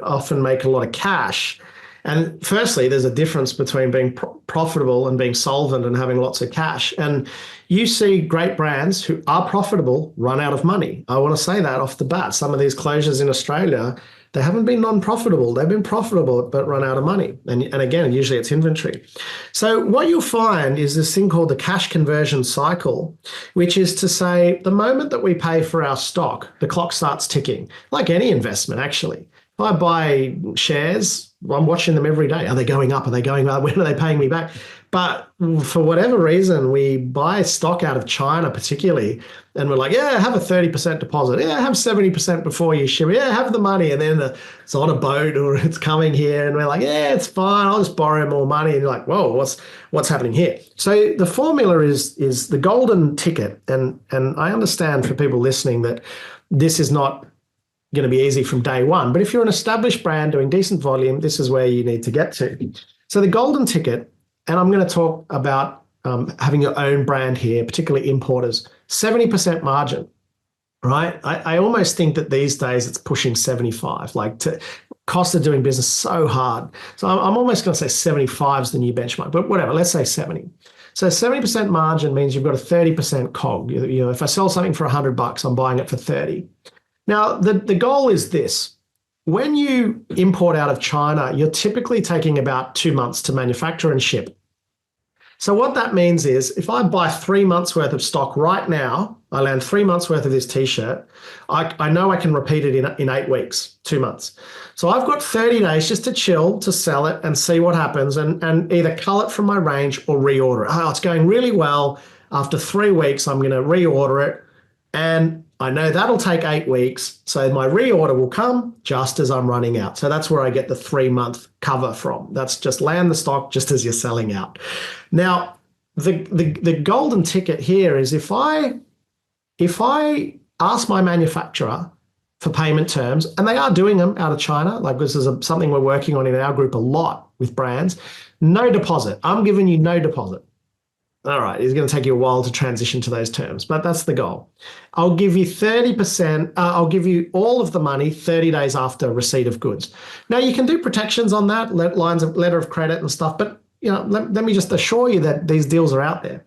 often make a lot of cash. And firstly, there's a difference between being profitable and being solvent and having lots of cash. And you see great brands who are profitable run out of money. I want to say that off the bat. Some of these closures in Australia, they haven't been non-profitable. They've been profitable, but run out of money. And again, usually it's inventory. So what you'll find is this thing called the cash conversion cycle, which is to say the moment that we pay for our stock, the clock starts ticking, like any investment, actually. If I buy shares, I'm watching them every day. Are they going up? Are they going up? When are they paying me back? But for whatever reason, we buy stock out of China particularly, and we're like, yeah, have a 30% deposit. Yeah, have 70% before you ship. Yeah, have the money. And then it's on a boat or it's coming here, and we're like, yeah, it's fine. I'll just borrow more money. And you're like, whoa, what's happening here? So the formula is the golden ticket. And I understand for people listening that this is not going to be easy from day one. But if you're an established brand doing decent volume, this is where you need to get to. So the golden ticket, and I'm going to talk about having your own brand here, particularly importers, 70% margin, right? I almost think that these days it's pushing 75, cost of doing business so hard. So I'm almost going to say 75 is the new benchmark, but whatever, let's say 70. So 70% margin means you've got a 30% COG. You know, if I sell something for $100, I'm buying it for 30. Now, the goal is this. When you import out of China, you're typically taking about 2 months to manufacture and ship. So what that means is if I buy 3 months worth of stock right now, I land 3 months worth of this t-shirt, I know I can repeat it in 8 weeks, 2 months. So I've got 30 days just to chill, to sell it and see what happens and either cull it from my range or reorder it. Oh, it's going really well. After 3 weeks, I'm going to reorder it. And I know that'll take 8 weeks. So my reorder will come just as I'm running out. So that's where I get the 3-month cover from. That's just land the stock just as you're selling out. Now, the golden ticket here is if I ask my manufacturer for payment terms, and they are doing them out of China, like this is something we're working on in our group a lot with brands, no deposit. I'm giving you no deposit. All right, it's going to take you a while to transition to those terms, but that's the goal. I'll give you 30%, I'll give you all of the money 30 days after receipt of goods. Now, you can do protections on that, lines of letter of credit and stuff, but let me just assure you that these deals are out there.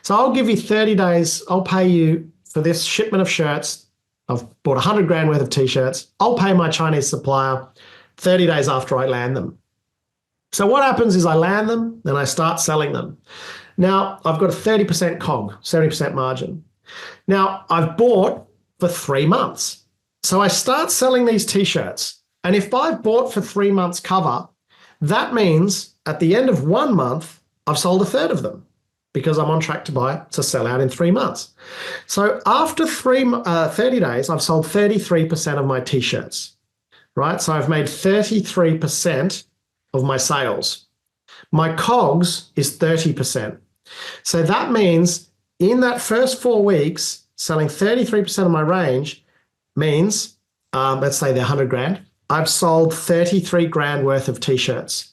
So I'll give you 30 days, I'll pay you for this shipment of shirts. I've bought 100 grand worth of t-shirts. I'll pay my Chinese supplier 30 days after I land them. So what happens is I land them, then I start selling them. Now, I've got a 30% COG, 70% margin. Now, I've bought for 3 months. So I start selling these t-shirts. And if I've bought for 3 months cover, that means at the end of 1 month, I've sold a third of them because I'm on track to sell out in 3 months. So after 30 days, I've sold 33% of my t-shirts, right? So I've made 33% of my sales. My COGS is 30%. So that means in that first 4 weeks, selling 33% of my range means, let's say they're 100 grand, I've sold 33 grand worth of t-shirts.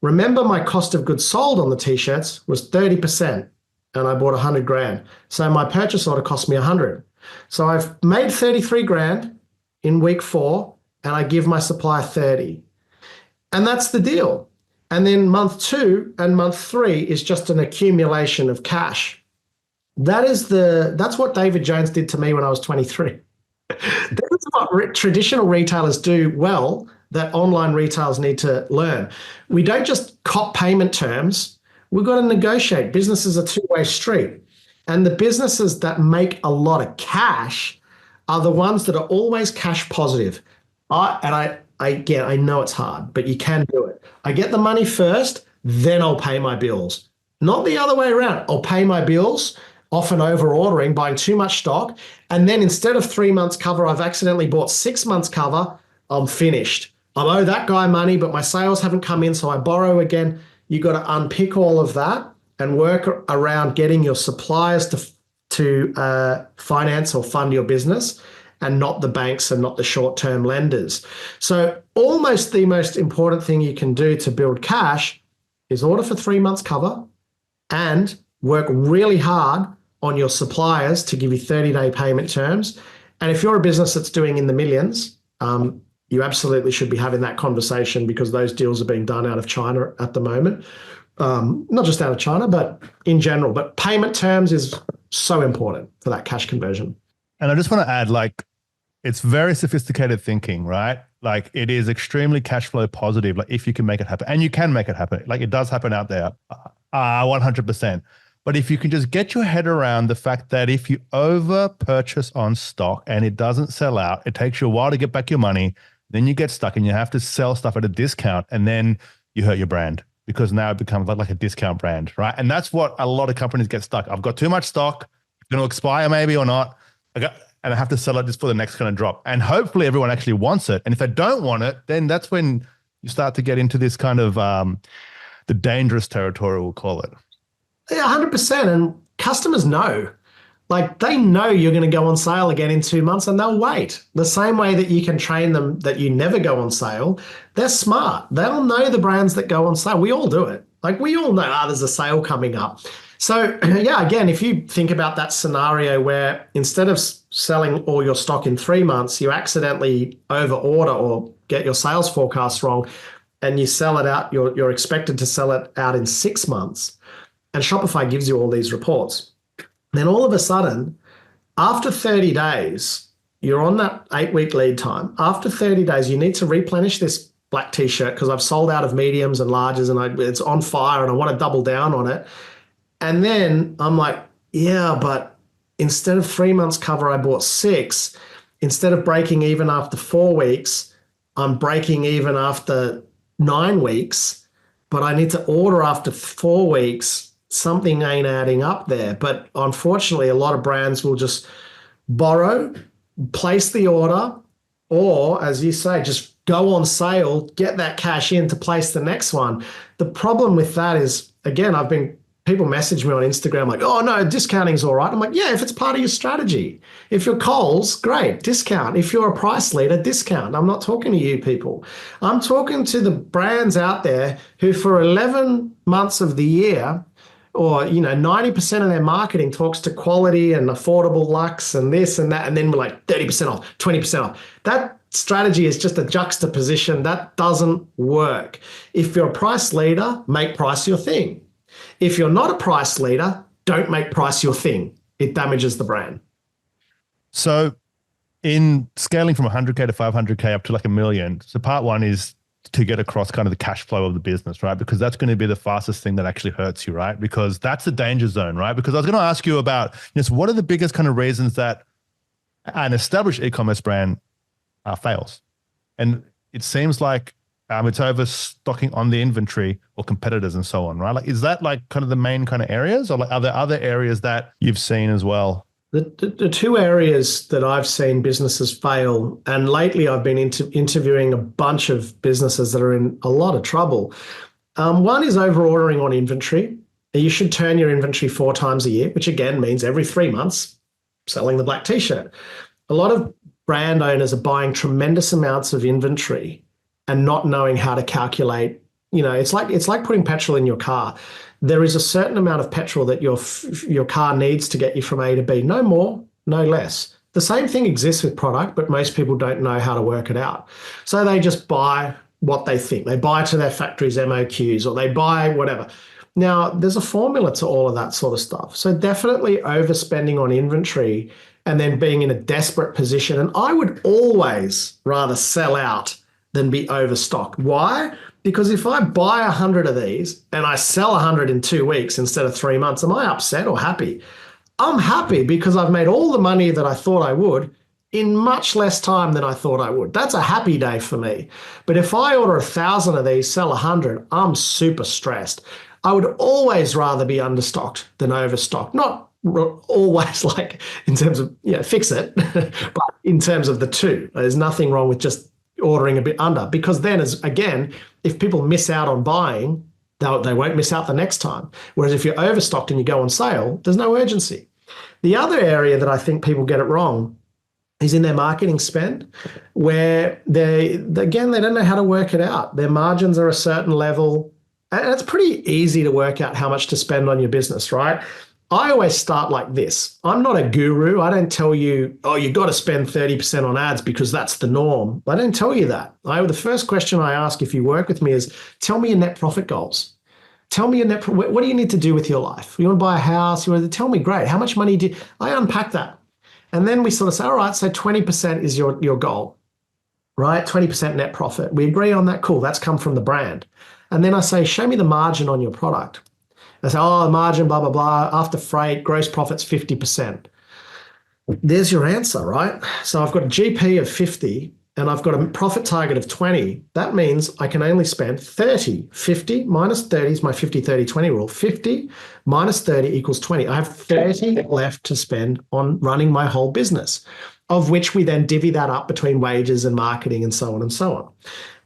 Remember, my cost of goods sold on the t-shirts was 30%, and I bought 100 grand. So my purchase order cost me 100. So I've made 33 grand in week 4, and I give my supplier 30. And that's the deal. And then month 2 and month 3 is just an accumulation of cash. That's what David Jones did to me when I was 23. That is what traditional retailers do well that online retailers need to learn. We don't just cop payment terms. We've got to negotiate. Business is a two-way street. And the businesses that make a lot of cash are the ones that are always cash positive. I know it's hard, but you can do it. I get the money first, then I'll pay my bills. Not the other way around. I'll pay my bills, often over ordering, buying too much stock. And then instead of 3 months cover, I've accidentally bought 6 months cover. I'm finished. I owe that guy money, but my sales haven't come in, so I borrow again. You got to unpick all of that and work around getting your suppliers to finance or fund your business, and not the banks and not the short-term lenders. So almost the most important thing you can do to build cash is order for 3 months cover and work really hard on your suppliers to give you 30-day payment terms. And if you're a business that's doing in the millions, you absolutely should be having that conversation, because those deals are being done out of China at the moment. Not just out of China, but in general. But payment terms is so important for that cash conversion. And I just want to add, it's very sophisticated thinking, right? It is extremely cash flow positive. If you can make it happen, and you can make it happen, it does happen out there, 100%. But if you can just get your head around the fact that if you over purchase on stock and it doesn't sell out, it takes you a while to get back your money. Then you get stuck and you have to sell stuff at a discount, and then you hurt your brand. because now it becomes like a discount brand, right? And that's what a lot of companies get stuck. I've got too much stock, it's going to expire maybe or not, and I have to sell it just for the next kind of drop. And hopefully everyone actually wants it. And if they don't want it, then that's when you start to get into this kind of the dangerous territory, we'll call it. Yeah, 100%. And customers know. Like, they know you're going to go on sale again in 2 months, and they'll wait. The same way that you can train them that you never go on sale, they're smart. They'll know the brands that go on sale. We all do it. Like, we all know, there's a sale coming up. So yeah, again, if you think about that scenario where instead of selling all your stock in 3 months, you accidentally over order or get your sales forecast wrong, and you sell it out, you're expected to sell it out in 6 months, and Shopify gives you all these reports. Then all of a sudden, after 30 days, you're on that 8-week lead time. After 30 days, you need to replenish this black t-shirt because I've sold out of mediums and larges and it's on fire and I want to double down on it. And then I'm like, yeah, but instead of 3 months cover, I bought 6. Instead of breaking even after 4 weeks, I'm breaking even after 9 weeks, but I need to order after 4 weeks. Something ain't adding up there. But unfortunately, a lot of brands will just borrow, place the order, or as you say, just go on sale, get that cash in to place the next one. The problem with that is, again, people message me on Instagram like, oh no, discounting's all right. I'm like, yeah, if it's part of your strategy. If you're Coles, great, discount. If you're a price leader, discount. I'm not talking to you people. I'm talking to the brands out there who for 11 months of the year, or 90% of their marketing talks to quality and affordable luxe and this and that, and then we're like 30% off, 20% off. That strategy is just a juxtaposition. That doesn't work. If you're a price leader, make price your thing. If you're not a price leader, don't make price your thing. It damages the brand. So in scaling from 100K to 500K up to like $1 million, so part one is to get across kind of the cash flow of the business, right? Because that's going to be the fastest thing that actually hurts you, right? Because that's the danger zone, right? Because I was going to ask you about, what are the biggest kind of reasons that an established e-commerce brand fails? And it seems like it's overstocking on the inventory or competitors and so on, right? Like, is that like kind of the main kind of areas, or like are there other areas that you've seen as well? The two areas that I've seen businesses fail, and lately I've been interviewing a bunch of businesses that are in a lot of trouble. One is over-ordering on inventory. You should turn your inventory 4 times a year, which again means every 3 months selling the black t-shirt. A lot of brand owners are buying tremendous amounts of inventory and not knowing how to calculate. It's like putting petrol in your car. There is a certain amount of petrol that your car needs to get you from A to B, no more, no less. The same thing exists with product, but most people don't know how to work it out. So they just buy what they think. They buy to their factory's MOQs, or they buy whatever. Now, there's a formula to all of that sort of stuff. So definitely overspending on inventory and then being in a desperate position. And I would always rather sell out than be overstocked. Why? Because if I buy 100 of these and I sell 100 in 2 weeks instead of 3 months, am I upset or happy? I'm happy because I've made all the money that I thought I would in much less time than I thought I would. That's a happy day for me. But if I order 1,000 of these, sell 100, I'm super stressed. I would always rather be understocked than overstocked. Not always like in terms of, fix it, but in terms of the two. There's nothing wrong with just ordering a bit under, because then if people miss out on buying, they won't miss out the next time. Whereas if you're overstocked and you go on sale, there's no urgency. The other area that I think people get it wrong is in their marketing spend, where they don't know how to work it out. Their margins are a certain level, and it's pretty easy to work out how much to spend on your business, right? I always start like this. I'm not a guru. I don't tell you, you've got to spend 30% on ads because that's the norm. I don't tell you that. The first question I ask if you work with me is, tell me your net profit goals. Tell me what do you need to do with your life? You want to buy a house? You want to tell me, great. How much money I unpack that. And then we sort of say, all right, so 20% is your goal, right? 20% net profit. We agree on that. Cool. That's come from the brand. And then I say, show me the margin on your product. I say, margin, blah, blah, blah. After freight, gross profit's 50%. There's your answer, right? So I've got a GP of 50 and I've got a profit target of 20, that means I can only spend 30. 50 minus 30 is my 50-30-20 rule. 50 minus 30 equals 20. I have 30 left to spend on running my whole business, of which we then divvy that up between wages and marketing and so on and so on.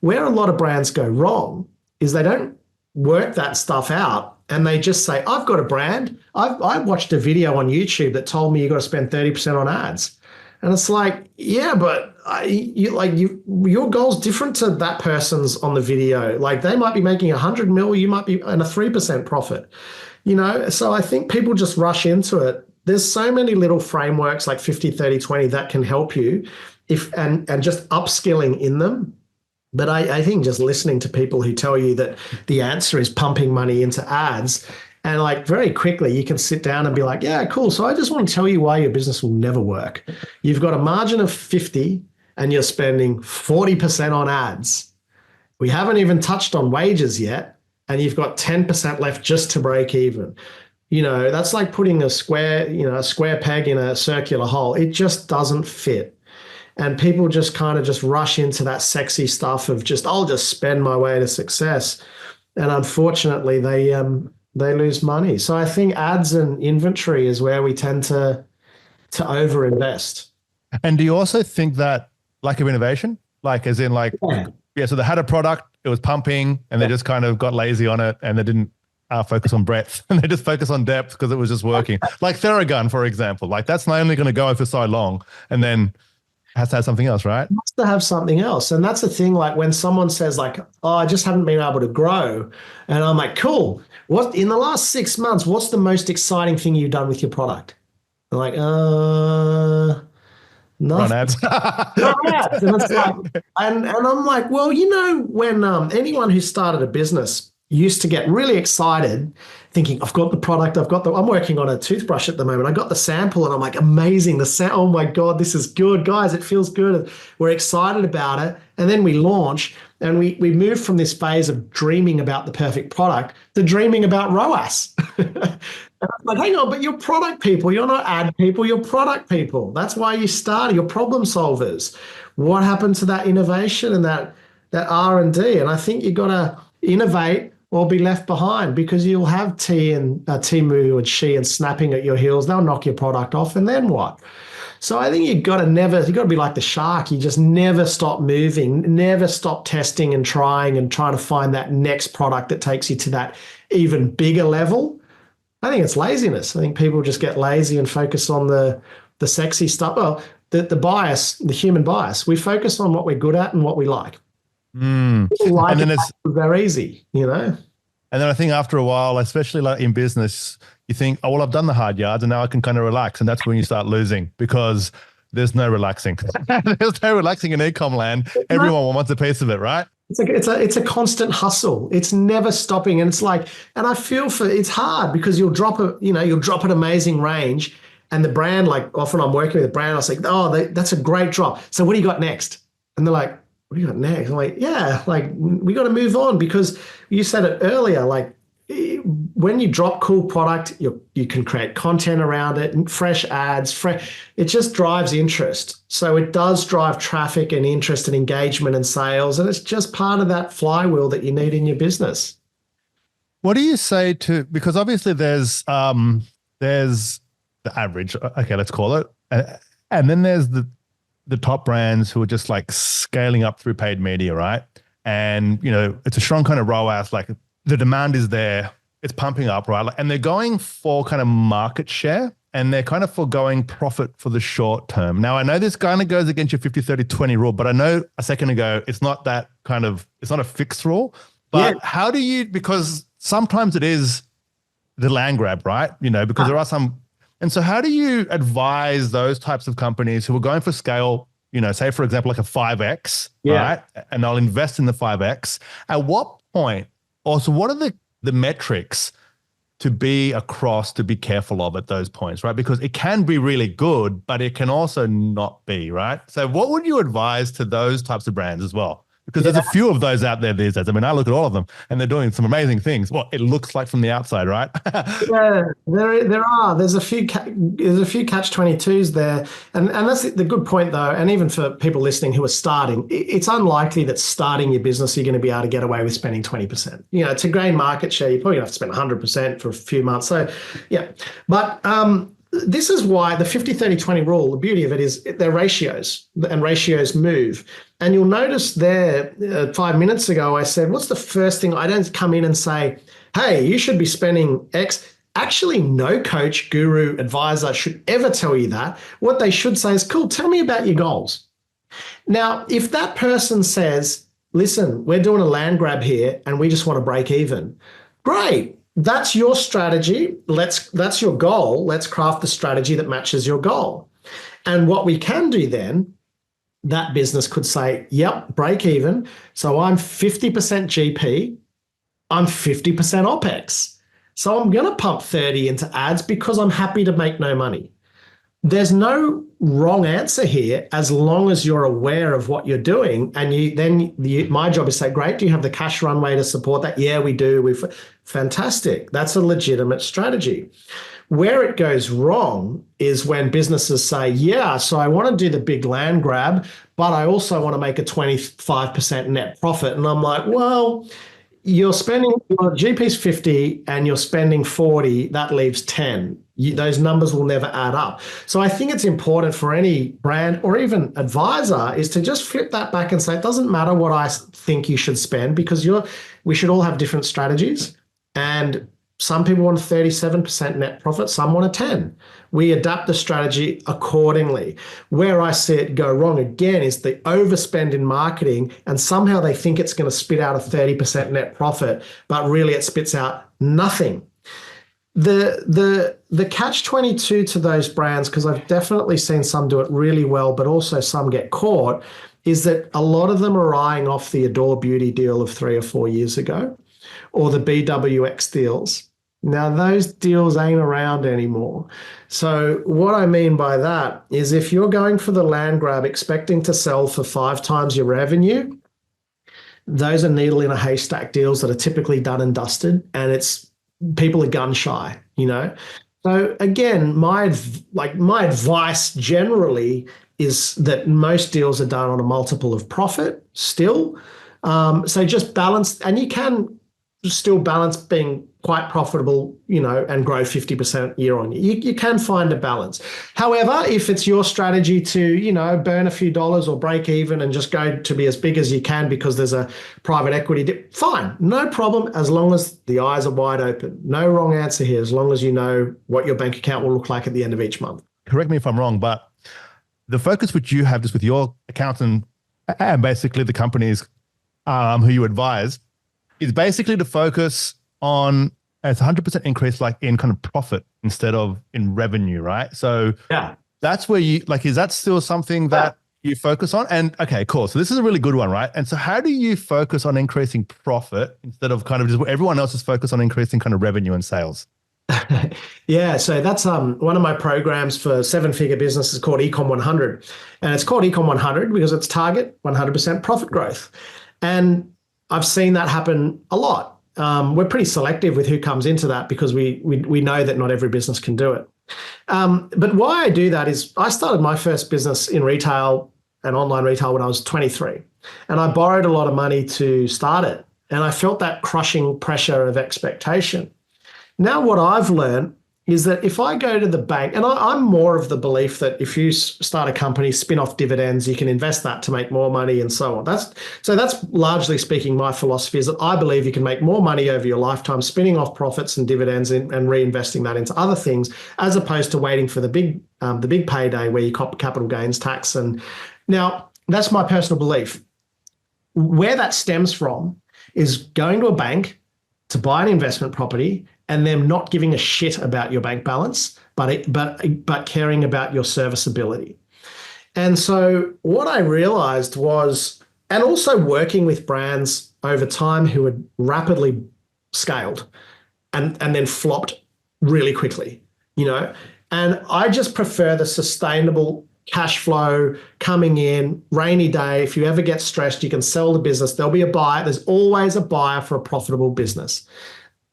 Where a lot of brands go wrong is they don't work that stuff out, and they just say, I've got a brand. I watched a video on YouTube that told me you got to spend 30% on ads. And it's like, yeah, but your goal's different to that person's on the video. Like, they might be making 100 mil, you might be in a 3% profit, So I think people just rush into it. There's so many little frameworks like 50-30-20 that can help you and just upskilling in them. But I think just listening to people who tell you that the answer is pumping money into ads, and like very quickly you can sit down and be like, yeah, cool. So I just want to tell you why your business will never work. You've got a margin of 50 and you're spending 40% on ads. We haven't even touched on wages yet, and you've got 10% left just to break even. That's like putting a square peg in a circular hole. It just doesn't fit. And people just kind of just rush into that sexy stuff of I'll just spend my way to success. And unfortunately, they lose money. So I think ads and inventory is where we tend to overinvest. And do you also think that lack of innovation, like as in like, yeah, so they had a product, it was pumping, and they just kind of got lazy on it, and they didn't focus on breadth, and they just focus on depth because it was just working. Like Theragun, for example, like that's not only going to go for so long, and then has to have something else, right? It has to have something else. And that's the thing, like when someone says like, oh, I just haven't been able to grow. And I'm like, cool. What in the last 6 months, what's the most exciting thing you've done with your product? I'm like, nothing. Run ads. Run ads. And it's like, and I'm like, well, when anyone who started a business used to get really excited thinking, I've got the product, I'm working on a toothbrush at the moment. I got the sample and I'm like, amazing. Oh my God, this is good. Guys, it feels good. We're excited about it. And then we launch and we move from this phase of dreaming about the perfect product to dreaming about ROAS. And I'm like, hang on, but you're product people. You're not ad people, you're product people. That's why you started. You're problem solvers. What happened to that innovation and that R&D? And I think you got to innovate or be left behind, because you'll have Temu and Shein snapping at your heels. They'll knock your product off, and then what? So I think you've got to be like the shark. You just never stop moving, never stop testing and trying to find that next product that takes you to that even bigger level. I think it's laziness. I think people just get lazy and focus on the sexy stuff. Well, the bias, the human bias. We focus on what we're good at and what we like. And then it's very easy, And then I think after a while, especially like in business, you think, oh, well, I've done the hard yards and now I can kind of relax. And that's when you start losing, because there's no relaxing. There's no relaxing in e-com land. Everyone wants a piece of it, right? It's a constant hustle. It's never stopping. And it's like, and I feel it's hard because you'll drop an amazing range, and the brand, like often I'm working with a brand, I'll say, oh, that's a great drop. So what do you got next? And they're like, what do you got next? I'm like, yeah, like we got to move on, because you said it earlier, like when you drop cool product, you can create content around it and fresh ads, it just drives interest. So it does drive traffic and interest and engagement and sales. And it's just part of that flywheel that you need in your business. What do you say because obviously there's the average, okay, let's call it. And then there's the top brands who are just like scaling up through paid media, right? And, it's a strong kind of ROAS, like the demand is there, it's pumping up, right? And they're going for kind of market share, and they're kind of foregoing profit for the short term. Now, I know this kind of goes against your 50-30-20 rule, but I know a second ago, it's not a fixed rule, but how do you, because sometimes it is the land grab, right? Because there are some. And so how do you advise those types of companies who are going for scale, say, for example, like a 5X, right? And they'll invest in the 5X. At what point, also, what are the metrics to be careful of at those points, right? Because it can be really good, but it can also not be, right? So what would you advise to those types of brands as well? Because there's a few of those out there these days. I mean, I look at all of them and they're doing some amazing things. Well, it looks like from the outside, right? Yeah, there are. There's a few catch-22s there, and that's the good point though. And even for people listening who are starting, it's unlikely that starting your business you're going to be able to get away with spending 20%. You know, to gain market share, you're probably going to have to spend 100% for a few months. So, yeah, but this is why the 50-30-20 rule, the beauty of it is they're ratios, and ratios move. And you'll notice there 5 minutes ago, I said, what's the first thing? I don't come in and say, hey, you should be spending X. Actually, no coach, guru, advisor should ever tell you that. What they should say is, cool, tell me about your goals. Now, if that person says, listen, we're doing a land grab here and we just want to break even, great. That's your strategy. That's your goal. Let's craft the strategy that matches your goal. And what we can do then, that business could say, yep, break even. So I'm 50% GP, I'm 50% OPEX. So I'm going to pump 30 into ads because I'm happy to make no money. There's no wrong answer here as long as you're aware of what you're doing. And my job is to say, great, do you have the cash runway to support that? Yeah, we do. Fantastic. That's a legitimate strategy. Where it goes wrong is when businesses say, yeah, so I want to do the big land grab, but I also want to make a 25% net profit. And I'm like, well, your GP's 50 and you're spending 40, that leaves 10. Those numbers will never add up. So I think it's important for any brand or even advisor is to just flip that back and say, it doesn't matter what I think you should spend, because we should all have different strategies. And some people want a 37% net profit, some want a 10. We adapt the strategy accordingly. Where I see it go wrong again is the overspend in marketing, and somehow they think it's going to spit out a 30% net profit, but really it spits out nothing. The catch-22 to those brands, because I've definitely seen some do it really well, but also some get caught, is that a lot of them are eyeing off the Adore Beauty deal of 3 or 4 years ago, or the BWX deals. Now, those deals ain't around anymore. So what I mean by that is if you're going for the land grab expecting to sell for 5 times your revenue, those are needle in a haystack deals that are typically done and dusted, and people are gun shy, you know? So again, my advice generally is that most deals are done on a multiple of profit still. So just balance, and you can still balance being quite profitable, you know, and grow 50% year on year. You can find a balance. However, if it's your strategy to, you know, burn a few dollars or break even and just go to be as big as you can because there's a private equity dip, fine, no problem, as long as the eyes are wide open. No wrong answer here, as long as you know what your bank account will look like at the end of each month. Correct me if I'm wrong, but the focus which you have just with your accountant and basically the companies who you advise is basically to focus on it's 100% increase like in kind of profit instead of in revenue, right? So yeah, that's where you like, is that still something that you focus on? And okay, cool. So this is a really good one, right? And so how do you focus on increasing profit instead of kind of just everyone else is focused on increasing kind of revenue and sales? Yeah, so that's one of my programs for 7-figure businesses called Ecom 100. And it's called Ecom 100 because it's target 100% profit growth. And I've seen that happen a lot. We're pretty selective with who comes into that because we know that not every business can do it. But why I do that is I started my first business in retail and online retail when I was 23. And I borrowed a lot of money to start it. And I felt that crushing pressure of expectation. Now what I've learned is that if I go to the bank, and I'm more of the belief that if you start a company, spin off dividends, you can invest that to make more money and so on. That's largely speaking my philosophy is that I believe you can make more money over your lifetime spinning off profits and dividends and reinvesting that into other things, as opposed to waiting for the big payday where you cop capital gains tax. And now that's my personal belief. Where that stems from is going to a bank to buy an investment property and them not giving a shit about your bank balance, but caring about your serviceability. And so what I realized was, and also working with brands over time who had rapidly scaled and then flopped really quickly, you know, and I just prefer the sustainable cash flow coming in, rainy day. If you ever get stressed, you can sell the business. There'll be a buyer. There's always a buyer for a profitable business.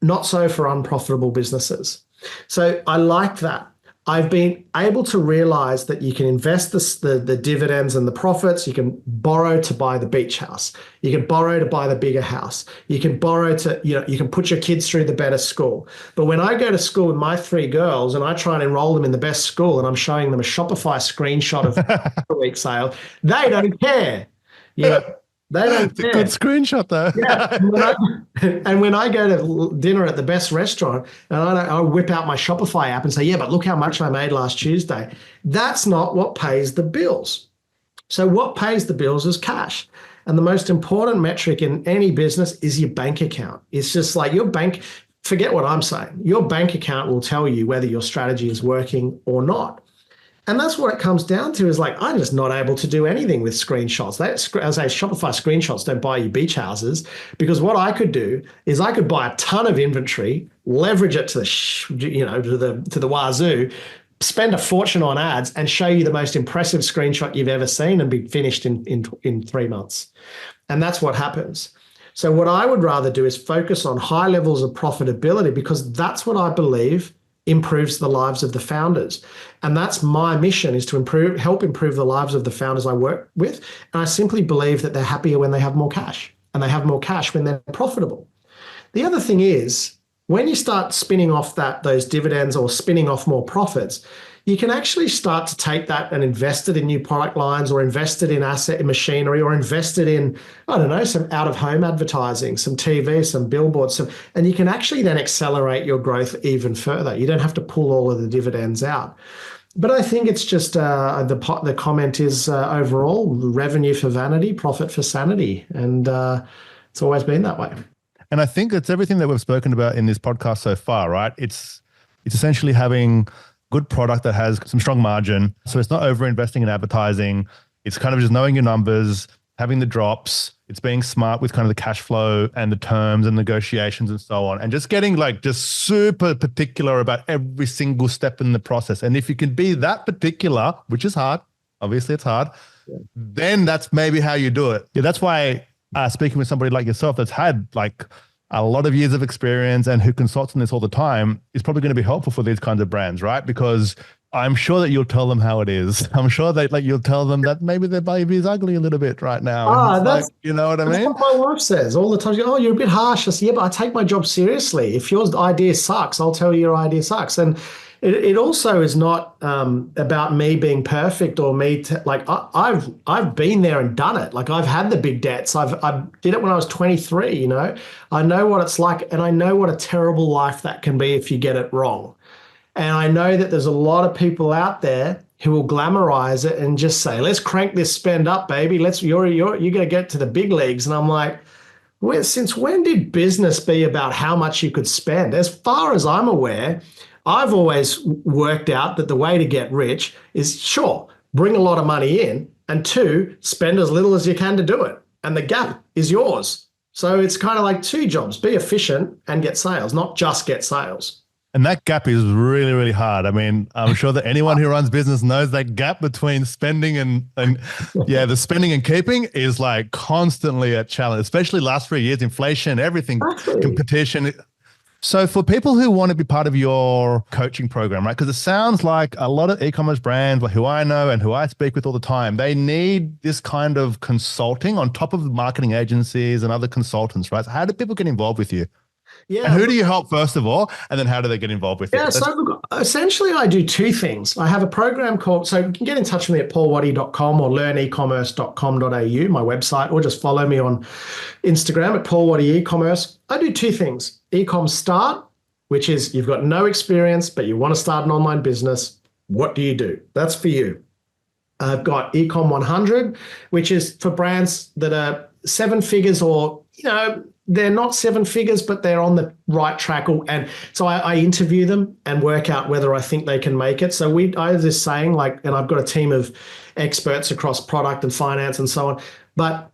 Not so for unprofitable businesses. So I like that. I've been able to realize that you can invest the dividends and the profits. You can borrow to buy the beach house. You can borrow to buy the bigger house. You can borrow to, you can put your kids through the better school. But when I go to school with my 3 girls and I try and enroll them in the best school and I'm showing them a Shopify screenshot of a week sale, they don't care. They don't care. It's a good screenshot, though. Yeah. And when I go to dinner at the best restaurant and I whip out my Shopify app and say, yeah, but look how much I made last Tuesday. That's not what pays the bills. So what pays the bills is cash. And the most important metric in any business is your bank account. It's just like your bank, forget what I'm saying. Your bank account will tell you whether your strategy is working or not. And that's what it comes down to is like, I'm just not able to do anything with screenshots. As I say, Shopify screenshots don't buy you beach houses, because what I could do is I could buy a ton of inventory, leverage it to the wazoo, spend a fortune on ads and show you the most impressive screenshot you've ever seen and be finished in 3 months. And that's what happens. So what I would rather do is focus on high levels of profitability, because that's what I believe improves the lives of the founders. And that's my mission, is to help improve the lives of the founders I work with. And I simply believe that they're happier when they have more cash, and they have more cash when they're profitable. The other thing is, when you start spinning off those dividends or spinning off more profits, you can actually start to take that and invest it in new product lines, or invest it in asset and machinery, or invest it in, I don't know, some out-of-home advertising, some TV, some billboards, and you can actually then accelerate your growth even further. You don't have to pull all of the dividends out. But I think it's just the comment is overall revenue for vanity, profit for sanity, and it's always been that way. And I think it's everything that we've spoken about in this podcast so far, right? It's essentially having good product that has some strong margin. So it's not over investing in advertising. It's kind of just knowing your numbers, having the drops. It's being smart with kind of the cash flow and the terms and negotiations and so on. And just getting just super particular about every single step in the process. And if you can be that particular, which is hard, obviously it's hard, then that's maybe how you do it. Yeah, that's why speaking with somebody like yourself that's had a lot of years of experience and who consults on this all the time is probably going to be helpful for these kinds of brands, right? Because I'm sure that you'll tell them how it is. I'm sure that you'll tell them that maybe their baby is ugly a little bit right now. You know what I mean? That's what my wife says all the time. She goes, oh, you're a bit harsh. I say, yeah, but I take my job seriously. If your idea sucks, I'll tell you your idea sucks. And it also is not about me being perfect or me I've been there and done it. I've had the big debts. I did it when I was 23. I know what it's like, and I know what a terrible life that can be if you get it wrong. And I know that there's a lot of people out there who will glamorize it and just say, let's crank this spend up, baby. You're going to get to the big leagues. And I'm like, since when did business be about how much you could spend? As far as I'm aware, I've always worked out that the way to get rich is, sure, bring a lot of money in, and 2, spend as little as you can to do it. And the gap is yours. So it's kind of like 2 jobs: be efficient and get sales, not just get sales. And that gap is really, really hard. I mean, I'm sure that anyone who runs business knows that gap between spending and the spending and keeping is constantly a challenge, especially last 3 years, inflation, everything, competition. So for people who want to be part of your coaching program, right? Because it sounds like a lot of e-commerce brands, who I know and who I speak with all the time, they need this kind of consulting on top of marketing agencies and other consultants, right? So how do people get involved with you? Yeah. And who do you help first of all? And then how do they get involved with you? Yeah, so look, essentially I do 2 things. I have a program so you can get in touch with me at paulwaddy.com or learnecommerce.com.au, my website, or just follow me on Instagram at Paul Waddy Ecommerce. I do 2 things. Ecom Start, which is you've got no experience, but you want to start an online business. What do you do? That's for you. I've got Ecom 100, which is for brands that are 7 figures or, they're not 7 figures, but they're on the right track. And so I interview them and work out whether I think they can make it. So I have this saying, and I've got a team of experts across product and finance and so on, but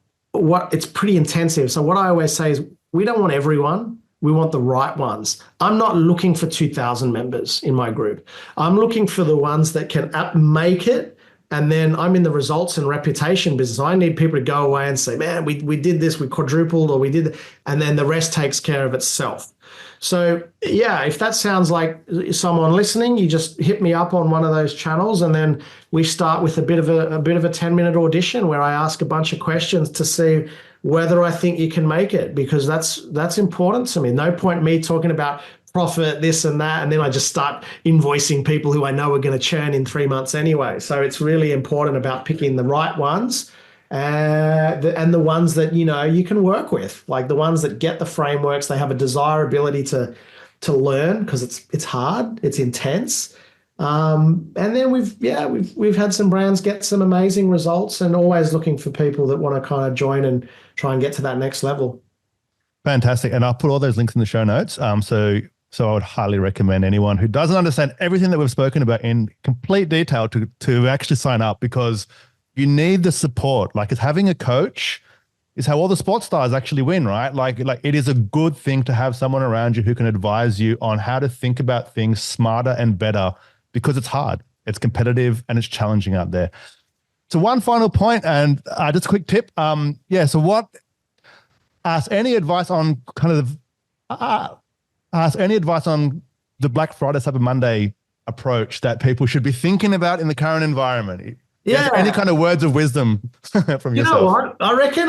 it's pretty intensive. So what I always say is we don't want everyone. We want the right ones. I'm not looking for 2,000 members in my group. I'm looking for the ones that can make it, And then I'm in the results and reputation business. I need people to go away and say, man, we did this, we quadrupled, or we did, and then the rest takes care of itself. So yeah, if that sounds like someone listening, you just hit me up on one of those channels, and then we start with a bit of a 10-minute audition where I ask a bunch of questions to see whether I think you can make it, because that's important to me. No point me talking about profit, this and that, and then I just start invoicing people who I know are going to churn in 3 months anyway. So it's really important about picking the right ones, and the ones that you can work with, like the ones that get the frameworks. They have a desirability to learn, because it's hard, it's intense. And then we've had some brands get some amazing results, and always looking for people that want to kind of join and try and get to that next level. Fantastic. And I'll put all those links in the show notes. So I would highly recommend anyone who doesn't understand everything that we've spoken about in complete detail to actually sign up, because you need the support. Like, it's having a coach is how all the sports stars actually win, right? Like it is a good thing to have someone around you who can advise you on how to think about things smarter and better, because it's hard, it's competitive, and it's challenging out there. So one final point, and just a quick tip. Ask any advice on the Black Friday, Cyber Monday approach that people should be thinking about in the current environment. Yeah. Any kind of words of wisdom from yourself? You know what? I reckon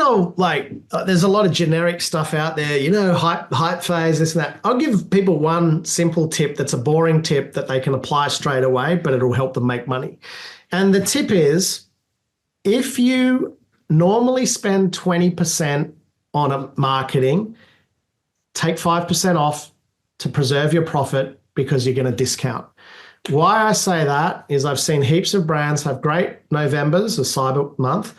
there's a lot of generic stuff out there, hype phase, this and that. I'll give people one simple tip that's a boring tip that they can apply straight away, but it'll help them make money. And the tip is, if you normally spend 20% on a marketing, take 5% off to preserve your profit, because you're going to discount. Why I say that is I've seen heaps of brands have great Novembers, a Cyber month,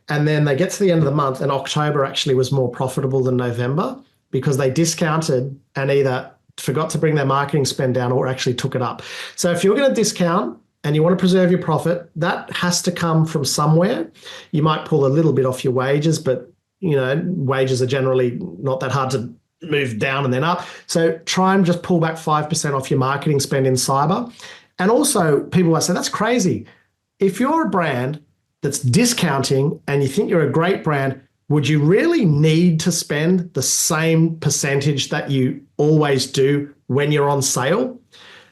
and then they get to the end of the month and October actually was more profitable than November, because they discounted and either forgot to bring their marketing spend down or actually took it up. So if you're going to discount and you want to preserve your profit, that has to come from somewhere. You might pull a little bit off your wages, but wages are generally not that hard to move down and then up. So try and just pull back 5% off your marketing spend in cyber. And also, people might say, that's crazy. If you're a brand that's discounting and you think you're a great brand, would you really need to spend the same percentage that you always do when you're on sale?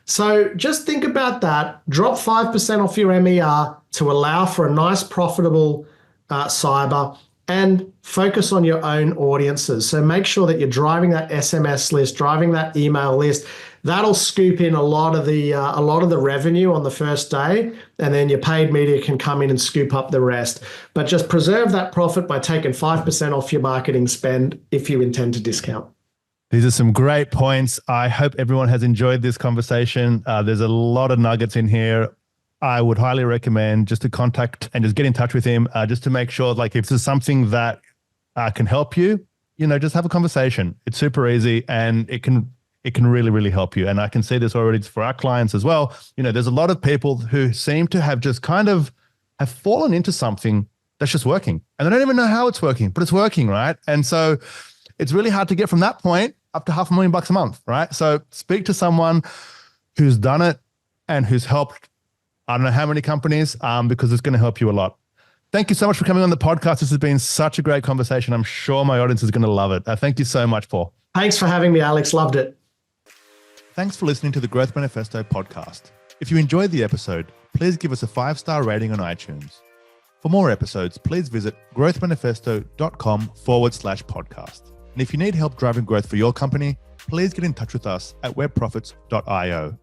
So just think about that. Drop 5% off your MER to allow for a nice profitable cyber, and focus on your own audiences. So make sure that you're driving that SMS list, driving that email list. That'll scoop in a lot of the revenue on the first day, and then your paid media can come in and scoop up the rest. But just preserve that profit by taking 5% off your marketing spend if you intend to discount. These are some great points. I hope everyone has enjoyed this conversation. There's a lot of nuggets in here. I would highly recommend just to contact and just get in touch with him, just to make sure, like, if there's something that can help you, just have a conversation. It's super easy, and it can really, really help you. And I can see this already for our clients as well. There's a lot of people who seem to have just kind of have fallen into something that's just working, and they don't even know how it's working, but it's working, right? And so it's really hard to get from that point up to $500,000 a month, right? So speak to someone who's done it and who's helped I don't know how many companies, because it's going to help you a lot. Thank you so much for coming on the podcast. This has been such a great conversation. I'm sure my audience is going to love it. Thank you so much, Paul. Thanks for having me, Alex. Loved it. Thanks for listening to the Growth Manifesto podcast. If you enjoyed the episode, please give us a 5-star rating on iTunes. For more episodes, please visit growthmanifesto.com/podcast. And if you need help driving growth for your company, please get in touch with us at webprofits.io.